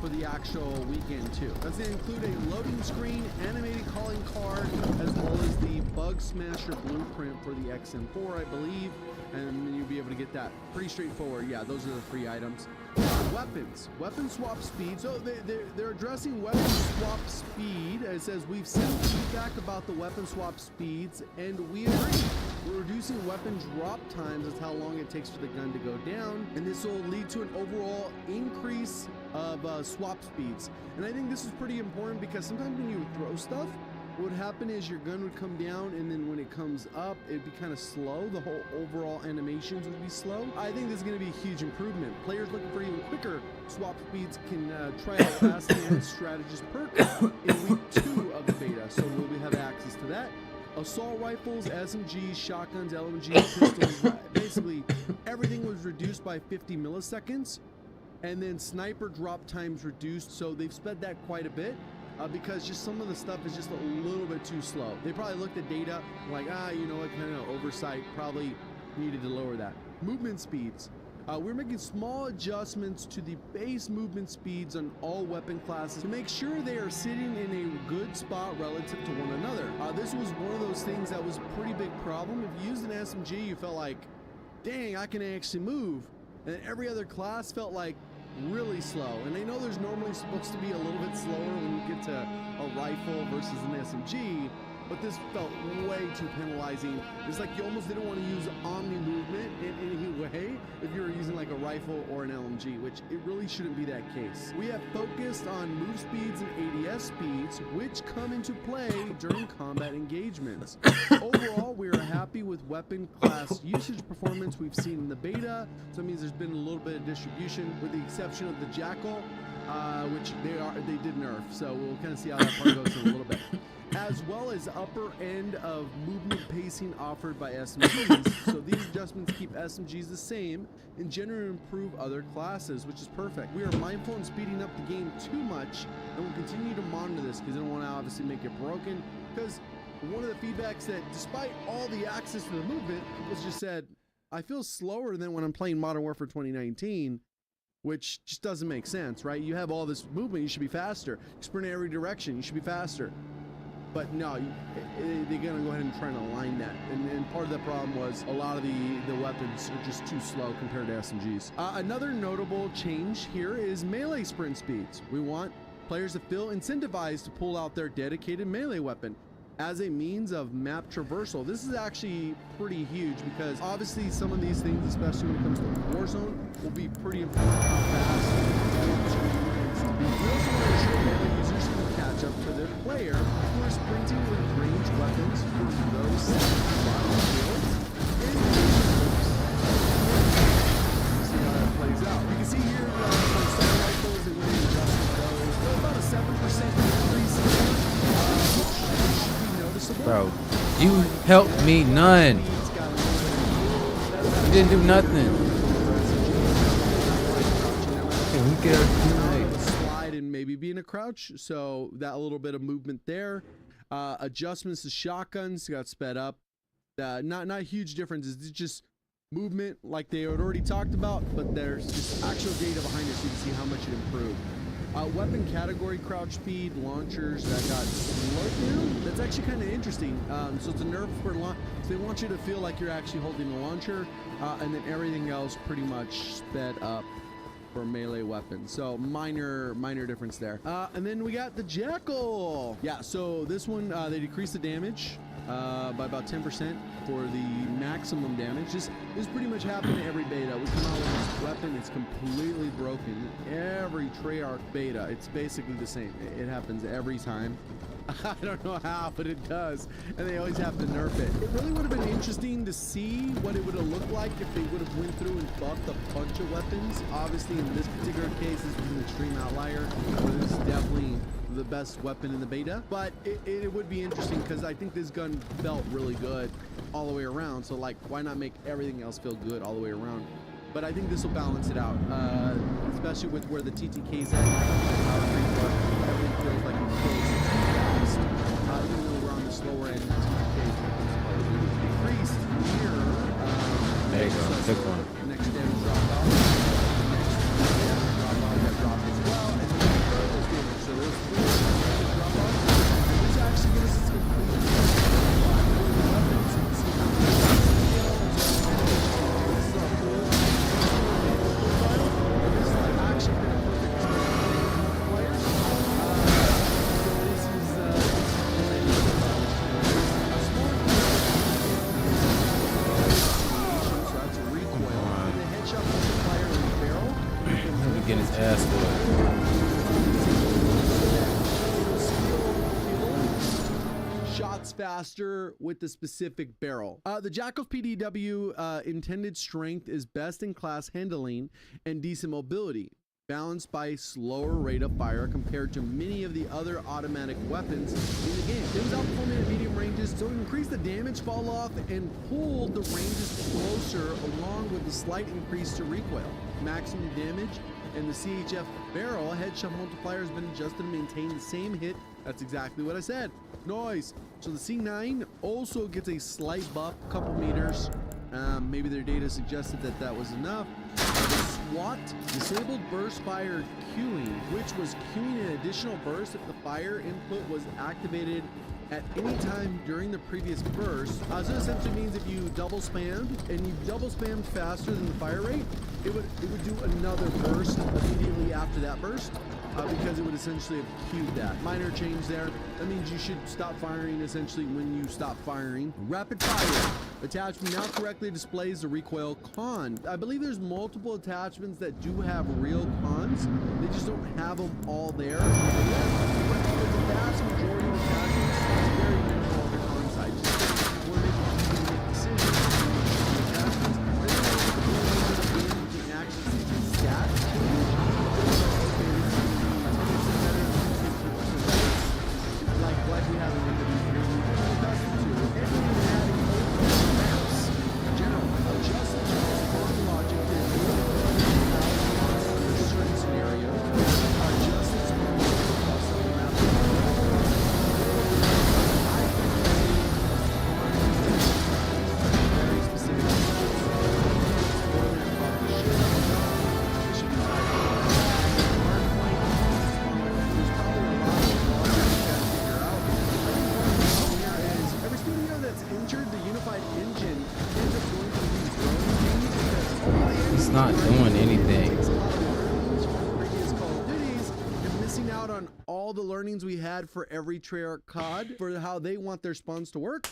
for the actual weekend too. That's going to include a loading screen, animated calling card, as well as the Bug Smasher blueprint for the XM4, I believe, and you'll be able to get that pretty straightforward. Yeah, those are the free items. Weapons, weapon swap speed. So they're addressing weapon swap speed. It says we've seen feedback about the weapon swap speeds, and we agree. We're reducing weapon drop times as how long it takes for the gun to go down, and this will lead to an overall increase of swap speeds. And I think this is pretty important because sometimes when you throw stuff, what would happen is your gun would come down, and then when it comes up, it'd be kind of slow. The whole overall animations would be slow. I think this is going to be a huge improvement. Players looking for even quicker swap speeds can try out Fast Hand Strategist perk in week 2 of the beta, so we'll have access to that. Assault rifles, SMGs, shotguns, LMGs, pistols, basically everything was reduced by 50 milliseconds, and then sniper drop times reduced, so they've sped that quite a bit. Because just some of the stuff is just a little bit too slow. They probably looked at data like, you know what, kind of oversight, probably needed to lower that. Movement speeds. We're making small adjustments to the base movement speeds on all weapon classes to make sure they are sitting in a good spot relative to one another. This was one of those things that was a pretty big problem. If you used an SMG, you felt like, dang, I can actually move. And every other class felt like really slow. And I know there's normally supposed to be a little bit slower when you get to a rifle versus an SMG, but this felt way too penalizing. It's like you almost didn't want to use omni movement in any way if you were using like a rifle or an LMG, which it really shouldn't be that case. We have focused on move speeds and ADS speeds, which come into play during combat engagements. Overall, we are happy with weapon class usage performance we've seen in the beta. So that means there's been a little bit of distribution, with the exception of the Jackal, which they did nerf. So we'll kind of see how that part goes in a little bit. As well as upper end of movement pacing offered by SMGs. So these adjustments keep SMGs the same and generally improve other classes, which is perfect. We are mindful in speeding up the game too much, and we'll continue to monitor this because I don't want to obviously make it broken. Because one of the feedbacks that despite all the access to the movement, people just said, I feel slower than when I'm playing Modern Warfare 2019, which just doesn't make sense, right? You have all this movement, you should be faster. You sprint in every direction, you should be faster. But no, they're gonna go ahead and try and align that. And part of the problem was a lot of the weapons are just too slow compared to SMGs. Another notable change here is melee sprint speeds. We want players to feel incentivized to pull out their dedicated melee weapon as a means of map traversal. This is actually pretty huge because obviously some of these things, especially when it comes to Warzone, will be pretty important how fast. We also want to ensure melee users can catch up to their player who are sprinting with ranged weapons from those bottom fields. See how that plays out. You can see here for assault rifles and when they adjusted those, about a 7% increase here, which should be noticeable. Bro, you helped me none. You didn't do nothing. Can we get our slide and maybe be in a crouch? So that a little bit of movement there. Adjustments to shotguns got sped up. Not huge differences. It's just movement like they had already talked about, but there's just actual data behind it so you can see how much it improved. Weapon category crouch speed, launchers that got slowed down. That's actually kind of interesting. So it's a nerf for launch. So they want you to feel like you're actually holding the launcher, and then everything else pretty much sped up for melee weapons. So minor difference there. And then we got the Jackal. Yeah, so this one, they decreased the damage by about 10% for the maximum damage. This pretty much happened in every beta. We come out with this weapon, it's completely broken. Every Treyarch beta, it's basically the same. It happens every time. I don't know how, but it does. And they always have to nerf it. It really would have been interesting to see what it would have looked like if they would have went through and buffed a bunch of weapons. Obviously, in this particular case, this was an extreme outlier. But this is definitely the best weapon in the beta. But it would be interesting because I think this gun felt really good all the way around. So, like, why not make everything else feel good all the way around? But I think this will balance it out, especially with where the TTK's at. Everything feels like it's close. Even though we're on the slower end, decreased here. There you go, took one. Next damage drop off. Next damage drop off got dropped as well. And then further damage. So there's 3 damage drop off. This actually gives us a complete weapon. So you can see how many skills this is a full profile. This is like actually been a perfect experience for players. faster with the specific barrel. The Jackal's PDW intended strength is best in class handling and decent mobility, balanced by slower rate of fire compared to many of the other automatic weapons in the game. It was outperforming at medium ranges, so it increased the damage fall off and pulled the ranges closer, along with a slight increase to recoil. Maximum damage and the CHF barrel headshot multiplier has been adjusted to maintain the same hit. That's exactly what I said. Nice. So the C9 also gets a slight buff, couple meters. Maybe their data suggested that that was enough. The SWAT disabled burst fire queuing, which was queuing an additional burst if the fire input was activated at any time during the previous burst. So essentially means if you double spammed and you double spammed faster than the fire rate, it would do another burst immediately after that burst. Because it would essentially have queued that. Minor change there. That means you should stop firing essentially when you stop firing. Rapid fire. Attachment now correctly displays the recoil con. I believe there's multiple attachments that do have real cons. They just don't have them all there. But the vast majority of attachments is very minimal on the con side. Just we're making decisions. Attachments. You can actually see the stats. Like we have in the video, accustomed to adding maps, general adjustments, logic to certain scenarios, adjustments across the map. Very specific. It's not doing anything. You're missing out on all the learnings we had for every Treyarch COD for how they want their spawns to work.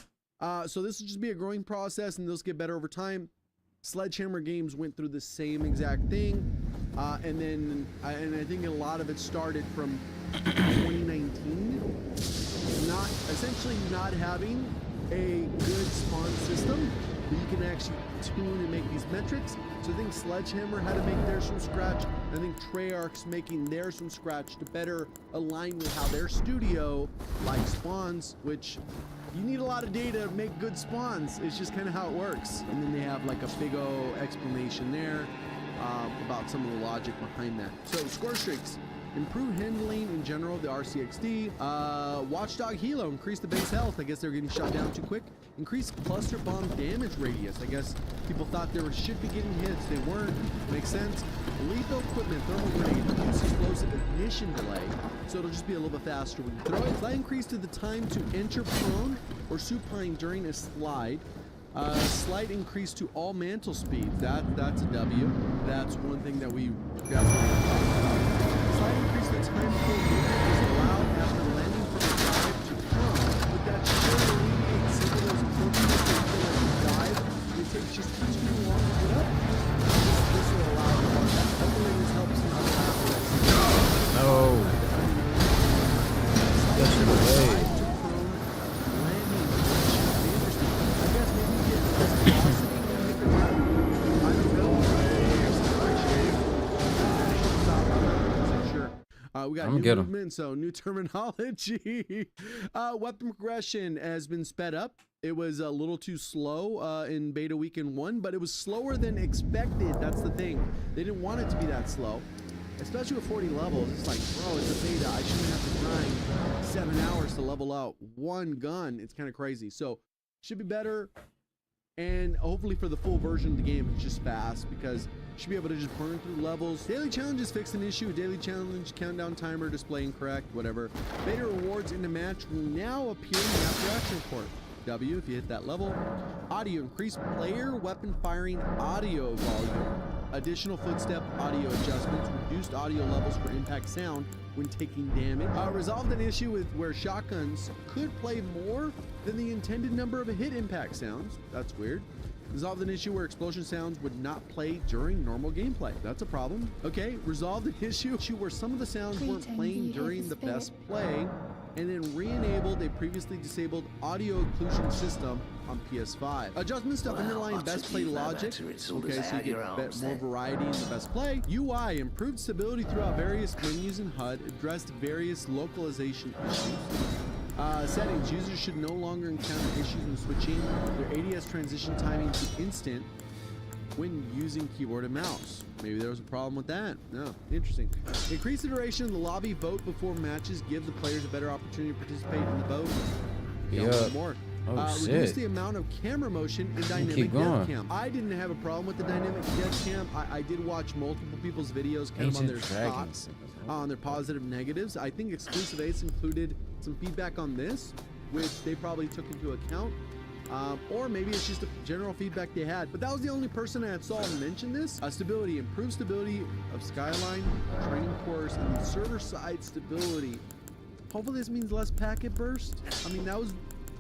So this will just be a growing process, and those get better over time. Sledgehammer Games went through the same exact thing, and I think a lot of it started from 2019. Essentially not having a good spawn system that you can actually tune and make these metrics. So I think Sledgehammer had to make theirs from scratch. I think Treyarch's making theirs from scratch to better align with how their studio likes spawns, which you need a lot of data to make good spawns. It's just kind of how it works. And then they have like a big O explanation there about some of the logic behind that. So score streaks. Improve handling in general, the RCXD. Watchdog Helo, increase the base health. I guess they're getting shot down too quick. Increase cluster bomb damage radius. I guess people thought they should be getting hits. They weren't. Makes sense. Lethal equipment, thermal grenade, reduce explosive ignition delay. So it'll just be a little bit faster when you throw it. Slight increase to the time to enter prone or supine during a slide. Slight increase to all mantle speeds. That's a W. That's one thing that we definitely talked about. Slight increase the time before movement is allowed after landing from a dive to prone, but that should alleviate some of those unfortunate dive. It takes just too long to get up. This will allow for that. Hopefully this helps not happen. No. That's in the way. We got new movement, so new terminology. Weapon progression has been sped up. It was a little too slow in beta weekend 1, but it was slower than expected. That's the thing. They didn't want it to be that slow, especially with 40 levels. It's like, bro, it's a beta. I shouldn't have to grind 7 hours to level out one gun. It's kind of crazy. So should be better. And hopefully for the full version of the game, it's just fast because you should be able to just burn through levels. Daily challenges fixed an issue. Daily challenge, countdown timer, display incorrect, whatever. Beta rewards in the match will now appear in the map reaction report. W if you hit that level. Audio, increase player weapon firing audio volume. Additional footstep audio adjustments, reduced audio levels for impact sound when taking damage. Resolved an issue with where shotguns could play more than the intended number of hit impact sounds. That's weird. Resolved an issue where explosion sounds would not play during normal gameplay. That's a problem. Okay, resolved an issue where some of the sounds weren't playing during the best play, and then re-enabled a previously disabled audio occlusion system on PS5. Adjustments to underlying best play logic. Okay, so you get more variety in the best play. UI improved stability throughout various menus in HUD, addressed various localization issues. Settings, users should no longer encounter issues when switching their ADS transition timing to instant when using keyboard and mouse. Maybe there was a problem with that. No, interesting. Increase the duration of the lobby vote before matches, give the players a better opportunity to participate in the vote. Yeah. More. Oh, reduce the amount of camera motion in dynamic depth cam. I didn't have a problem with the dynamic depth cam. I did watch multiple people's videos kind of on their thoughts, on their positive negatives. I think Exclusive Ace included some feedback on this, which they probably took into account. Or maybe it's just a general feedback they had. But that was the only person I saw mention this. Stability, improved stability of Skyline, training course, and server-side stability. Hopefully this means less packet burst. I mean,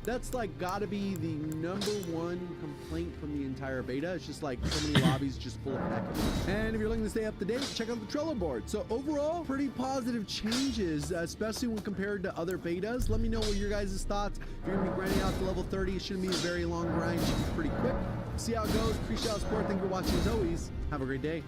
that's like gotta be the #1 complaint from the entire beta. It's just like so many lobbies just full of packets. And if you're looking to stay up to date, check out the Trello board. So overall, pretty positive changes, especially when compared to other betas. Let me know what your guys' thoughts. If you're gonna be grinding out to level 30, it shouldn't be a very long grind. It should be pretty quick. See how it goes. Appreciate the support. Thank you for watching as always. Have a great day.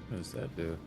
What does that do?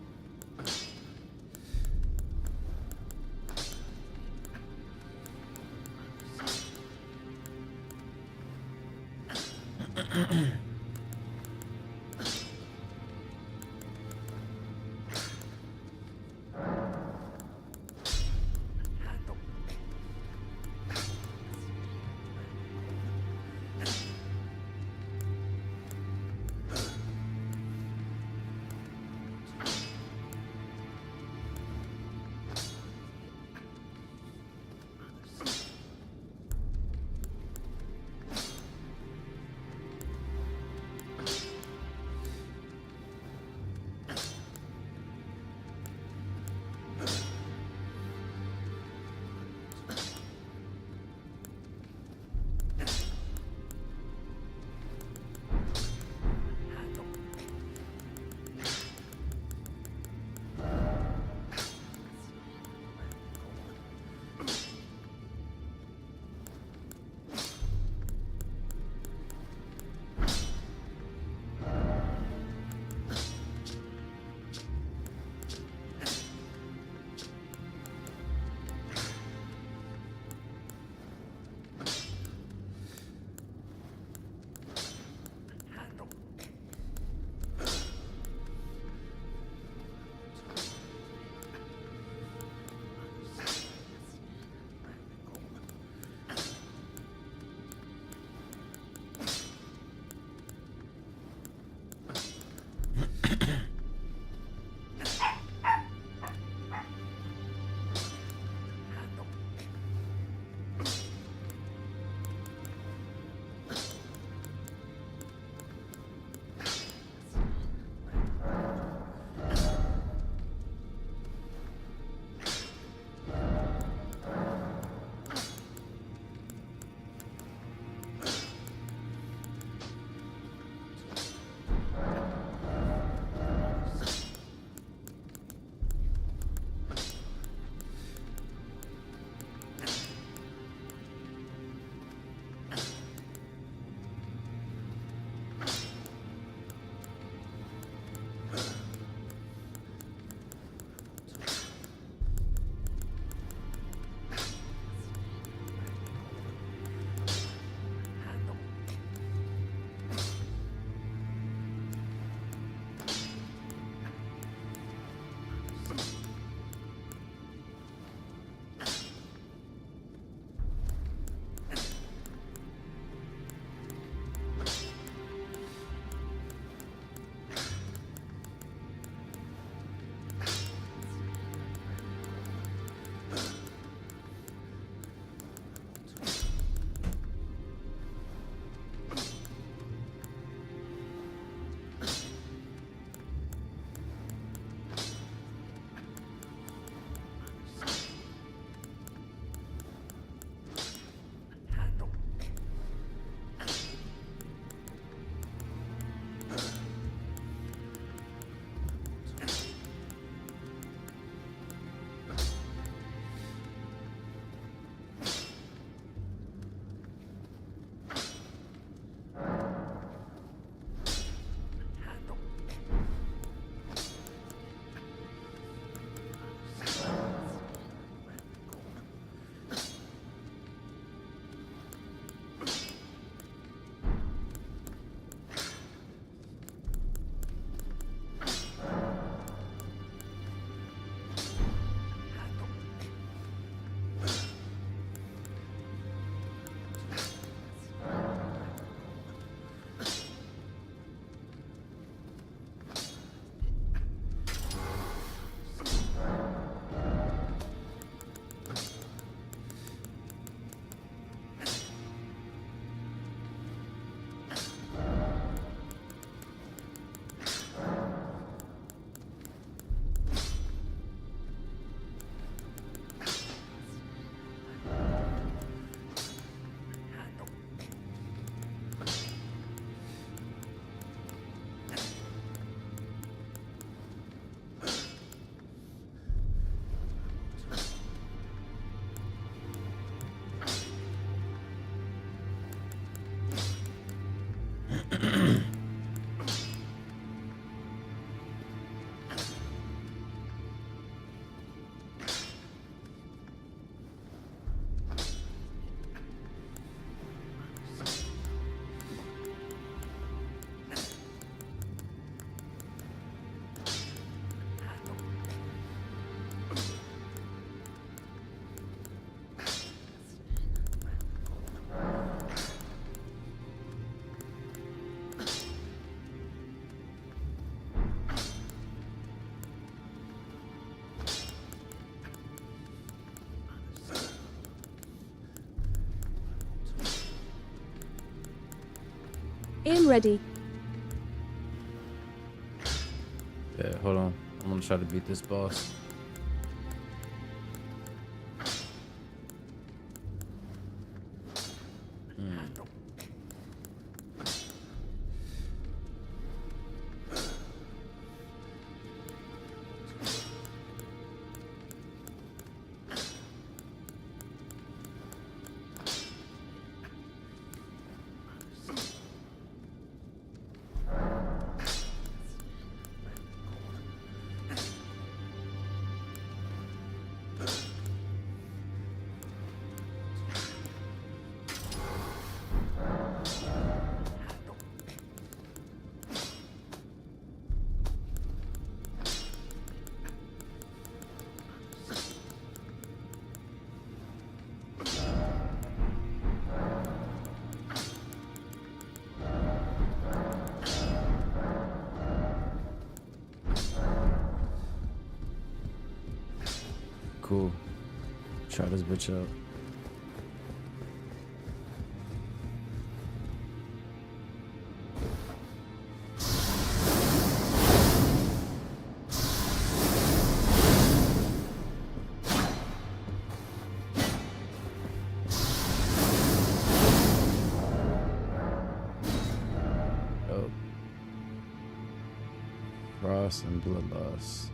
Am ready. Yeah, hold on. I'm gonna try to beat this boss. Cool. Try this bitch out. Oh. Frost and blood loss.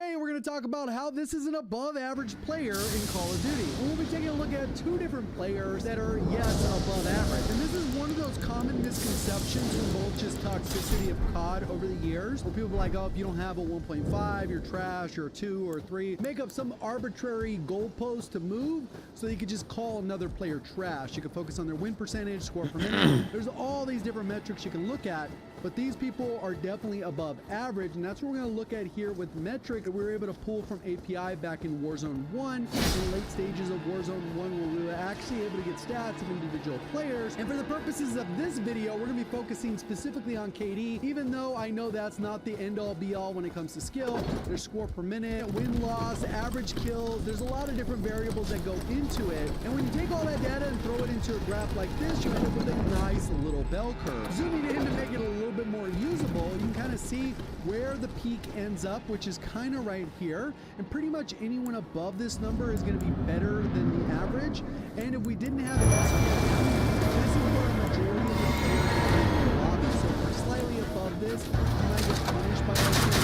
Hey, we're going to talk about how this is an above average player in Call of Duty. We'll be taking a look at two different players that are, yes, above average. And this is one of those common misconceptions from both just toxicity of COD over the years, where people are like, oh, if you don't have a 1.5, you're trash, you're a 2 or 3. Make up some arbitrary goalpost to move so you could just call another player trash. You can focus on their win percentage, score per minute. There's all these different metrics you can look at. But these people are definitely above average, and that's what we're going to look at here with metric that we were able to pull from API back in Warzone 1, in the late stages of Warzone 1, where we were actually able to get stats of individual players. And for the purposes of this video, we're going to be focusing specifically on KD, even though I know that's not the end-all be-all when it comes to skill. There's score per minute, win-loss, average kills. There's a lot of different variables that go into it. And when you take all that data and throw it into a graph like this, you end up with a nice little bell curve. Zooming in to make it a little bit more usable, you can kind of see where the peak ends up, which is kind of right here, and pretty much anyone above this number is going to be better than the average. And if we didn't have an SPF, this is where a majority of the players in the lobby. So if we're slightly above this, you might get punished by our team.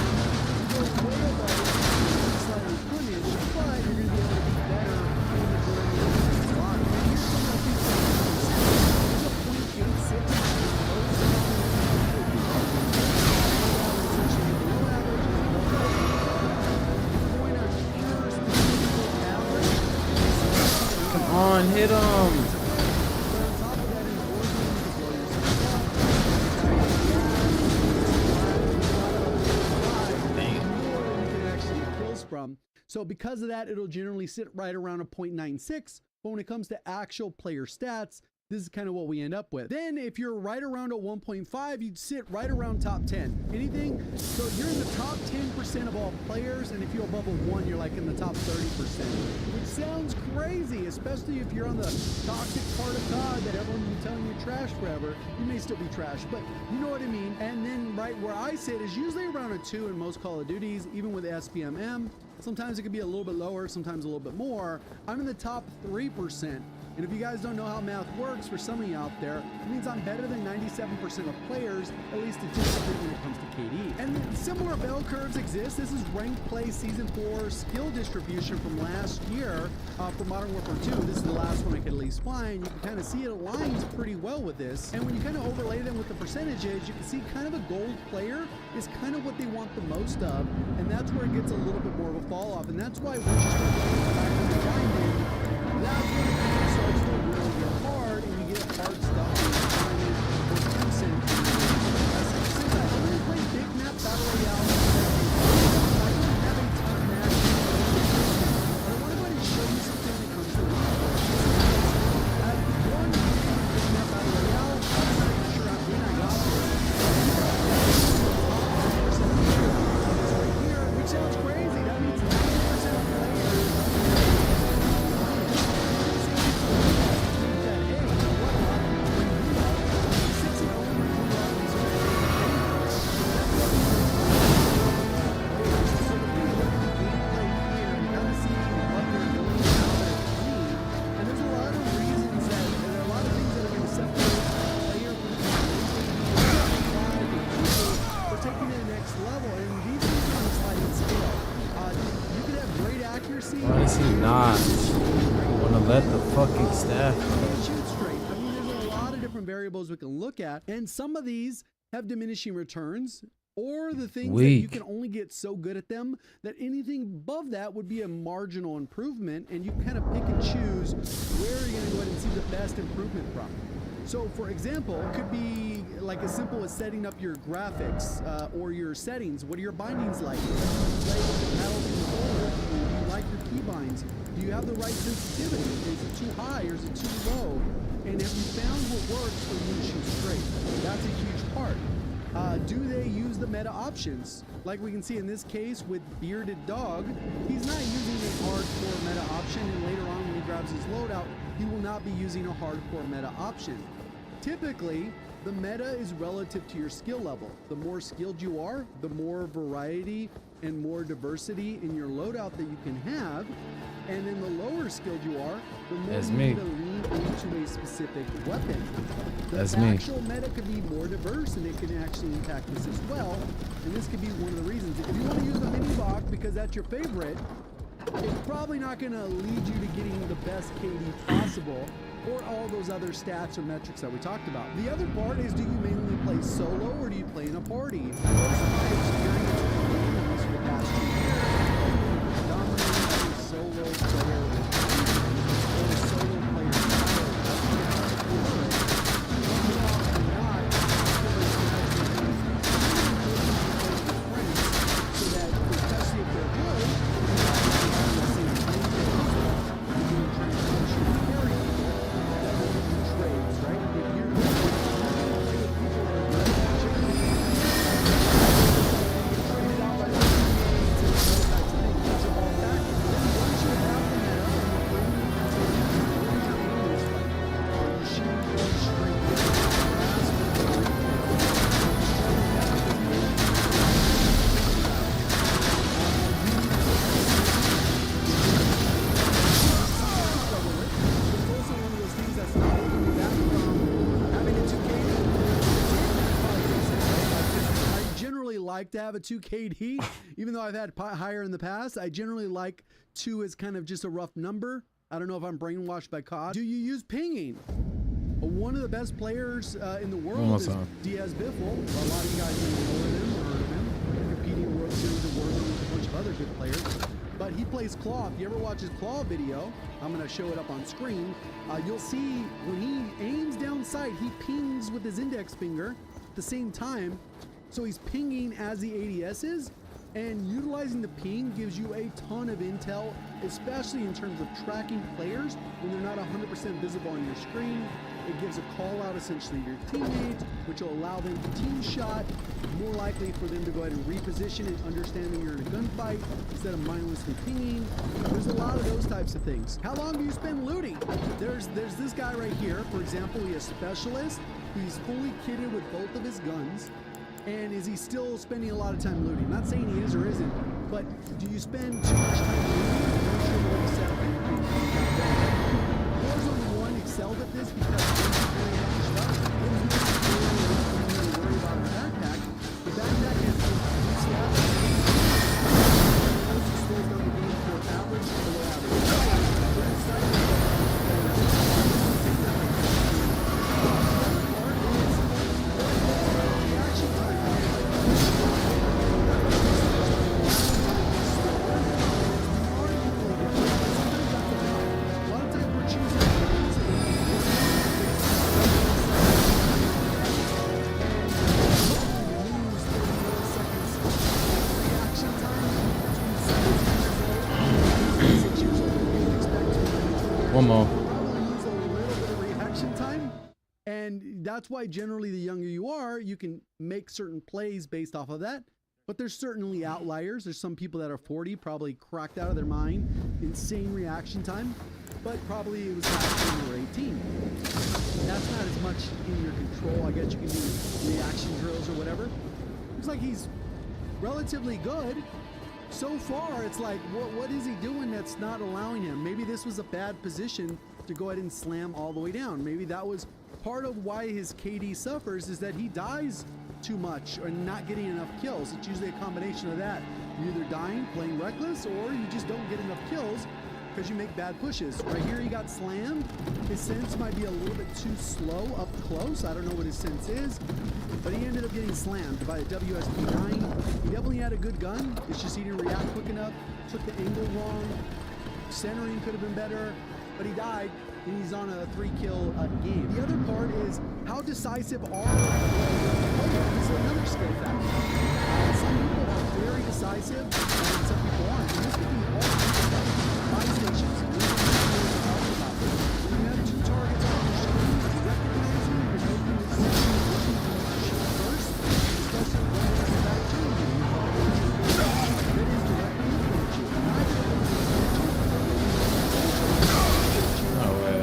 If you go way above it, you're slightly punished, but you're going to be able to be better in the majority of the lobby. And here's some of the things that you can see. There's a 0.86 on, hit him. So because of that, it'll generally sit right around a 0.96. But when it comes to actual player stats, this is kind of what we end up with. Then if you're right around a 1.5, you'd sit right around top 10. Anything, so you're in the top 10% of all players, and if you're above a 1, you're like in the top 30%, which sounds crazy, especially if you're on the toxic part of COD that everyone will be telling you trash forever. You may still be trash, but you know what I mean. And then right where I sit is usually around a 2 in most Call of Duties, even with SPMM. Sometimes it could be a little bit lower, sometimes a little bit more. I'm in the top 3%. And if you guys don't know how math works, for some of you out there, it means I'm better than 97% of players, at least statistically when it comes to KD. And similar bell curves exist. This is ranked play season 4 skill distribution from last year for Modern Warfare 2. This is the last one I could at least find. You can kind of see it aligns pretty well with this. And when you kind of overlay them with the percentages, you can see kind of a gold player is kind of what they want the most of. And that's where it gets a little bit more of a fall off. And that's why once you start going back to the diamond, that's when it starts to really get hard, and you get hard stuff with diamond or crimson. When you play big map battle royale, I don't have a ton of matches, but I want to go ahead and show you something when it comes to one big map battle royale. I'm not even sure when I got this. Right here, which sounds crazy. That means 90% of players. Why is he not? I want to let the fucking staff shoot straight. I mean, there's a lot of different variables we can look at, and some of these have diminishing returns, or the things that you can only get so good at them that anything above that would be a marginal improvement, and you kind of pick and choose where you're going to go ahead and see the best improvement from. So, for example, it could be like as simple as setting up your graphics or your settings. What are your bindings like? Do you like your keybinds? Do you have the right sensitivity? Is it too high or is it too low? And have you found what works for you to shoot straight? That's a huge part. Do they use the meta options? Like we can see in this case with Bearded Dog, he's not using a hardcore meta option, and later on when he grabs his loadout, he will not be using a hardcore meta option. Typically, the meta is relative to your skill level. The more skilled you are, the more variety and more diversity in your loadout that you can have. And then the lower skilled you are, the more you need to lean into a specific weapon. The actual meta could be more diverse, and it can actually impact this as well. And this could be one of the reasons. If you want to use the mini box because that's your favorite, it's probably not going to lead you to getting the best KD possible, or all those other stats or metrics that we talked about. The other part is, do you mainly play solo or do you play in a party? And most of my experience for the past 2 years, dominating a solo player with a solo player so that, especially if they're good, to have a 2 KD, even though I've had higher in the past. I generally like 2 as kind of just a rough number. I don't know if I'm brainwashed by COD. Do you use pinging? One of the best players in the world is Diaz Biffle. A lot of you guys may know him or heard of him. Competing in World Series of Warzone with a bunch of other good players. But he plays claw. If you ever watch his claw video, I'm going to show it up on screen. You'll see when he aims down sight, he pings with his index finger at the same time. So he's pinging as the ADS is, and utilizing the ping gives you a ton of intel, especially in terms of tracking players when they're not 100% visible on your screen. It gives a call out essentially to your teammates, which will allow them to team shot, more likely for them to go ahead and reposition and understanding you're in a gunfight instead of mindlessly pinging. There's a lot of those types of things. How long do you spend looting? There's this guy right here, for example, he's a specialist. He's fully kitted with both of his guns. And is he still spending a lot of time looting? I'm not saying he is or isn't, but do you spend too much time looting? Warzone 1 excelled at this because worry about a backpack. The backpack has two stats. It slows down the game for average to below average. One more. Use a little bit of reaction time, and that's why generally the younger you are, you can make certain plays based off of that. But there's certainly outliers. There's some people that are 40, probably cracked out of their mind, insane reaction time, but probably it was back when you were 18. That's not as much in your control. I guess you can do reaction drills or whatever. Looks like he's relatively good. So far, it's like, what is he doing that's not allowing him? Maybe this was a bad position to go ahead and slam all the way down. Maybe that was part of why his KD suffers, is that he dies too much or not getting enough kills. It's usually a combination of that. You're either dying, playing reckless, or you just don't get enough kills because you make bad pushes. Right here, he got slammed. His sense might be a little bit too slow up close. I don't know what his sense is, but he ended up getting slammed by a WSP-9. He definitely had a good gun. It's just he didn't react quick enough, took the angle wrong. Centering could have been better, but he died, and he's on a 3-kill game. The other part is how decisive are players? Is another skill factor. Some people are very decisive, and some people aren't. And this could be all buy stations. When you have 2 targets on the screen, you recognize them, you're making the decision first, especially when there's a back turn you. That is directly influence you. Neither of them No way.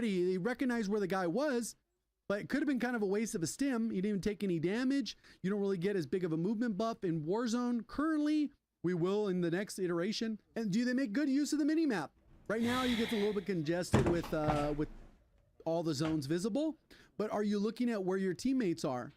He recognized where the guy was, but it could have been kind of a waste of a stim. He didn't even take any damage. You don't really get as big of a movement buff in Warzone. Currently, we will in the next iteration. And do they make good use of the minimap? Right now, you get a little bit congested with all the zones visible, but are you looking at where your teammates are?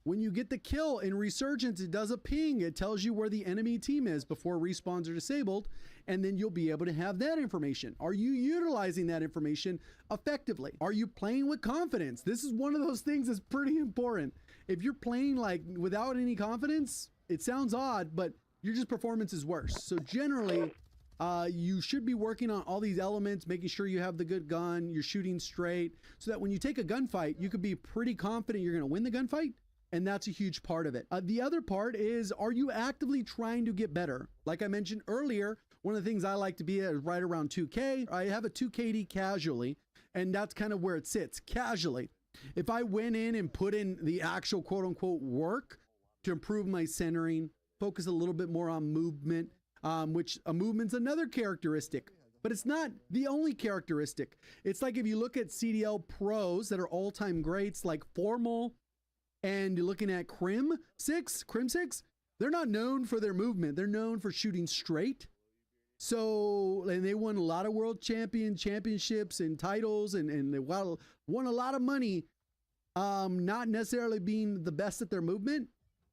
When you get the kill in Resurgence, it does a ping. It tells you where the enemy team is before respawns are disabled, and then you'll be able to have that information. Are you utilizing that information effectively? Are you playing with confidence? This is one of those things that's pretty important. If you're playing like without any confidence, it sounds odd, but your just performance is worse. So generally, you should be working on all these elements, making sure you have the good gun, you're shooting straight, so that when you take a gunfight, you could be pretty confident you're gonna win the gunfight. And that's a huge part of it. The other part is, are you actively trying to get better? Like I mentioned earlier, one of the things I like to be at is right around 2K. I have a 2KD casually, and that's kind of where it sits, casually. If I went in and put in the actual quote unquote work to improve my centering, focus a little bit more on movement, which a movement's another characteristic but it's not the only characteristic. It's like if you look at CDL pros that are all-time greats like Formal, and you're looking at Crim 6, they're not known for their movement. They're known for shooting straight. So, and they won a lot of world championships and titles, and they won a lot of money, not necessarily being the best at their movement.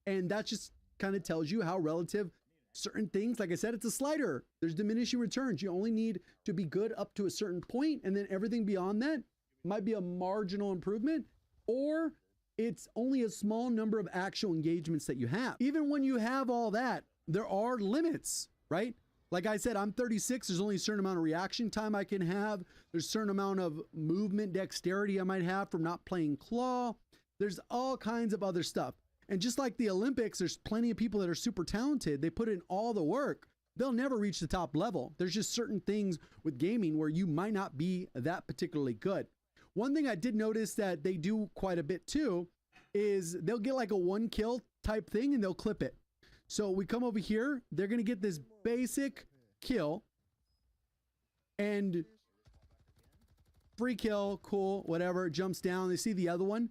And that just kind of tells you how relative certain things, like I said, it's a slider. There's diminishing returns. You only need to be good up to a certain point, and then everything beyond that might be a marginal improvement, or it's only a small number of actual engagements that you have. Even when you have all that, there are limits, right? Like I said, I'm 36. There's only a certain amount of reaction time I can have. There's a certain amount of movement dexterity I might have from not playing claw. There's all kinds of other stuff. And just like the Olympics, there's plenty of people that are super talented. They put in all the work. They'll never reach the top level. There's just certain things with gaming where you might not be that particularly good. One thing I did notice that they do quite a bit too is they'll get like a 1 kill type thing and they'll clip it. So we come over here, they're going to get this basic kill and free kill, cool, whatever, jumps down. They see the other one.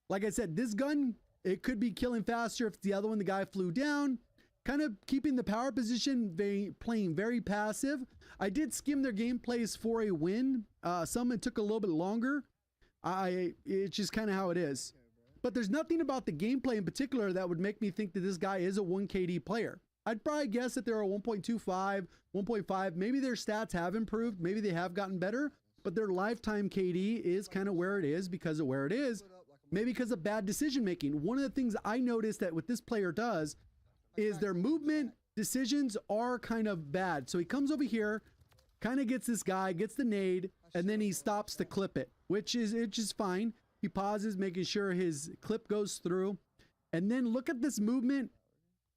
Like I said, this gun, it could be killing faster if the other one, the guy flew down, kind of keeping the power position, playing very passive. I did skim their gameplays for a win. Some it took a little bit longer. It's just kind of how it is. But there's nothing about the gameplay in particular that would make me think that this guy is a 1 KD player. I'd probably guess that they're a 1.25, 1.5. Maybe their stats have improved. Maybe they have gotten better, but their lifetime KD is kind of where it is because of where it is. Maybe because of bad decision making. One of the things I noticed that what this player does is their movement decisions are kind of bad. So he comes over here, kind of gets this guy, gets the nade, and then he stops to clip it, which is fine. He pauses, making sure his clip goes through. And then look at this movement.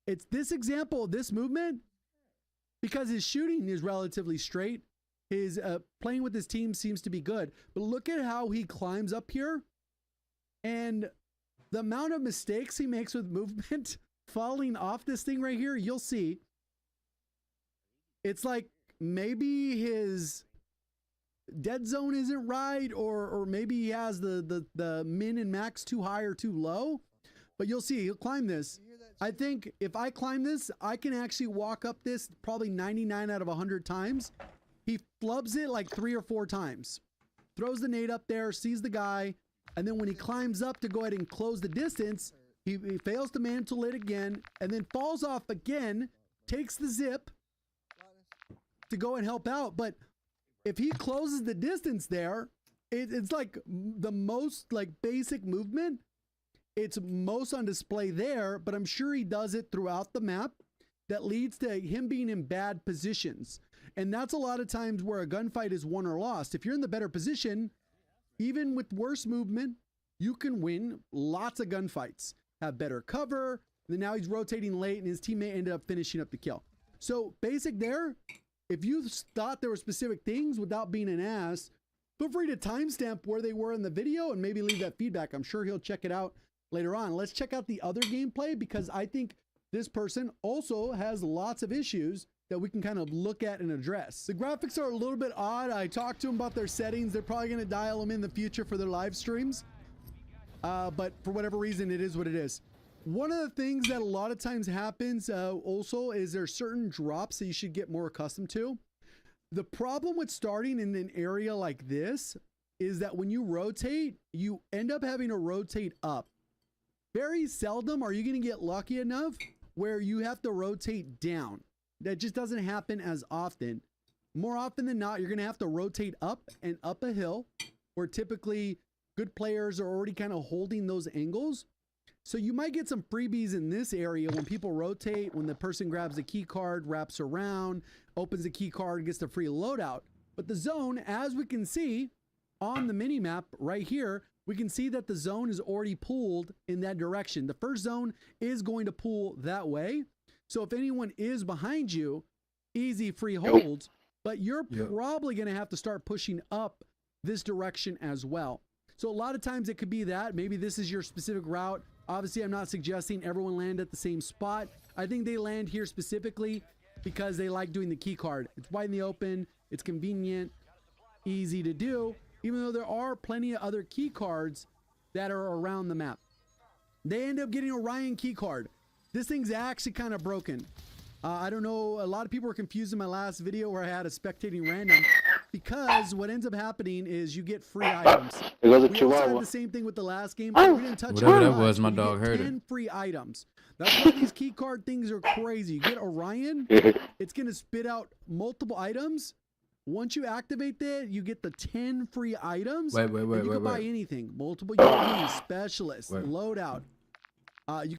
It's this example of this movement because his shooting is relatively straight. His playing with his team seems to be good. But look at how he climbs up here. And the amount of mistakes he makes with movement falling off this thing right here, you'll see. It's like maybe his dead zone isn't right, or maybe he has the min and max too high or too low, but you'll see he'll climb this. I think if I climb this, I can actually walk up this probably 99 out of 100 times. He flubs it like 3 or 4 times, throws the nade up there, sees the guy, and then when he climbs up to go ahead and close the distance, he fails to mantle it again, and then falls off again, takes the zip to go and help out. But if he closes the distance there, it's like the most like basic movement. It's most on display there, but I'm sure he does it throughout the map that leads to him being in bad positions. And that's a lot of times where a gunfight is won or lost. If you're in the better position, even with worse movement, you can win lots of gunfights, have better cover. Then now he's rotating late and his teammate ended up finishing up the kill. So basic there. If you thought there were specific things without being an ass, feel free to timestamp where they were in the video and maybe leave that feedback. I'm sure he'll check it out later on. Let's check out the other gameplay because I think this person also has lots of issues that we can kind of look at and address. The graphics are a little bit odd. I talked to them about their settings. They're probably going to dial them in the future for their live streams. But for whatever reason, it is what it is. One of the things that a lot of times happens also is there's certain drops that you should get more accustomed to. The problem with starting in an area like this is that when you rotate, you end up having to rotate up. Very seldom are you going to get lucky enough where you have to rotate down. That just doesn't happen as often. More often than not, you're going to have to rotate up and up a hill where typically good players are already kind of holding those angles. So you might get some freebies in this area when people rotate, when the person grabs a key card, wraps around, opens the key card, gets the free loadout. But the zone, as we can see on the mini map right here, we can see that the zone is already pulled in that direction. The first zone is going to pull that way. So if anyone is behind you, easy free holds, but you're probably going to have to start pushing up this direction as well. So a lot of times it could be that maybe this is your specific route. Obviously, I'm not suggesting everyone land at the same spot. I think they land here specifically because they like doing the key card. It's wide in the open, it's convenient, easy to do, even though there are plenty of other key cards that are around the map. They end up getting Orion key card. This thing's actually kind of broken. I don't know, a lot of people were confused in my last video where I had a spectating random, because what ends up happening is you get free items. We also had the same thing with the last game. We didn't touch Whatever it that was, my you dog get heard 10 it. free items. That's why these key card things are crazy. You get Orion, it's going to spit out multiple items. Once you activate that, you get the 10 free items. Wait, and you can buy anything. Multiple UAVs, specialists, loadout. You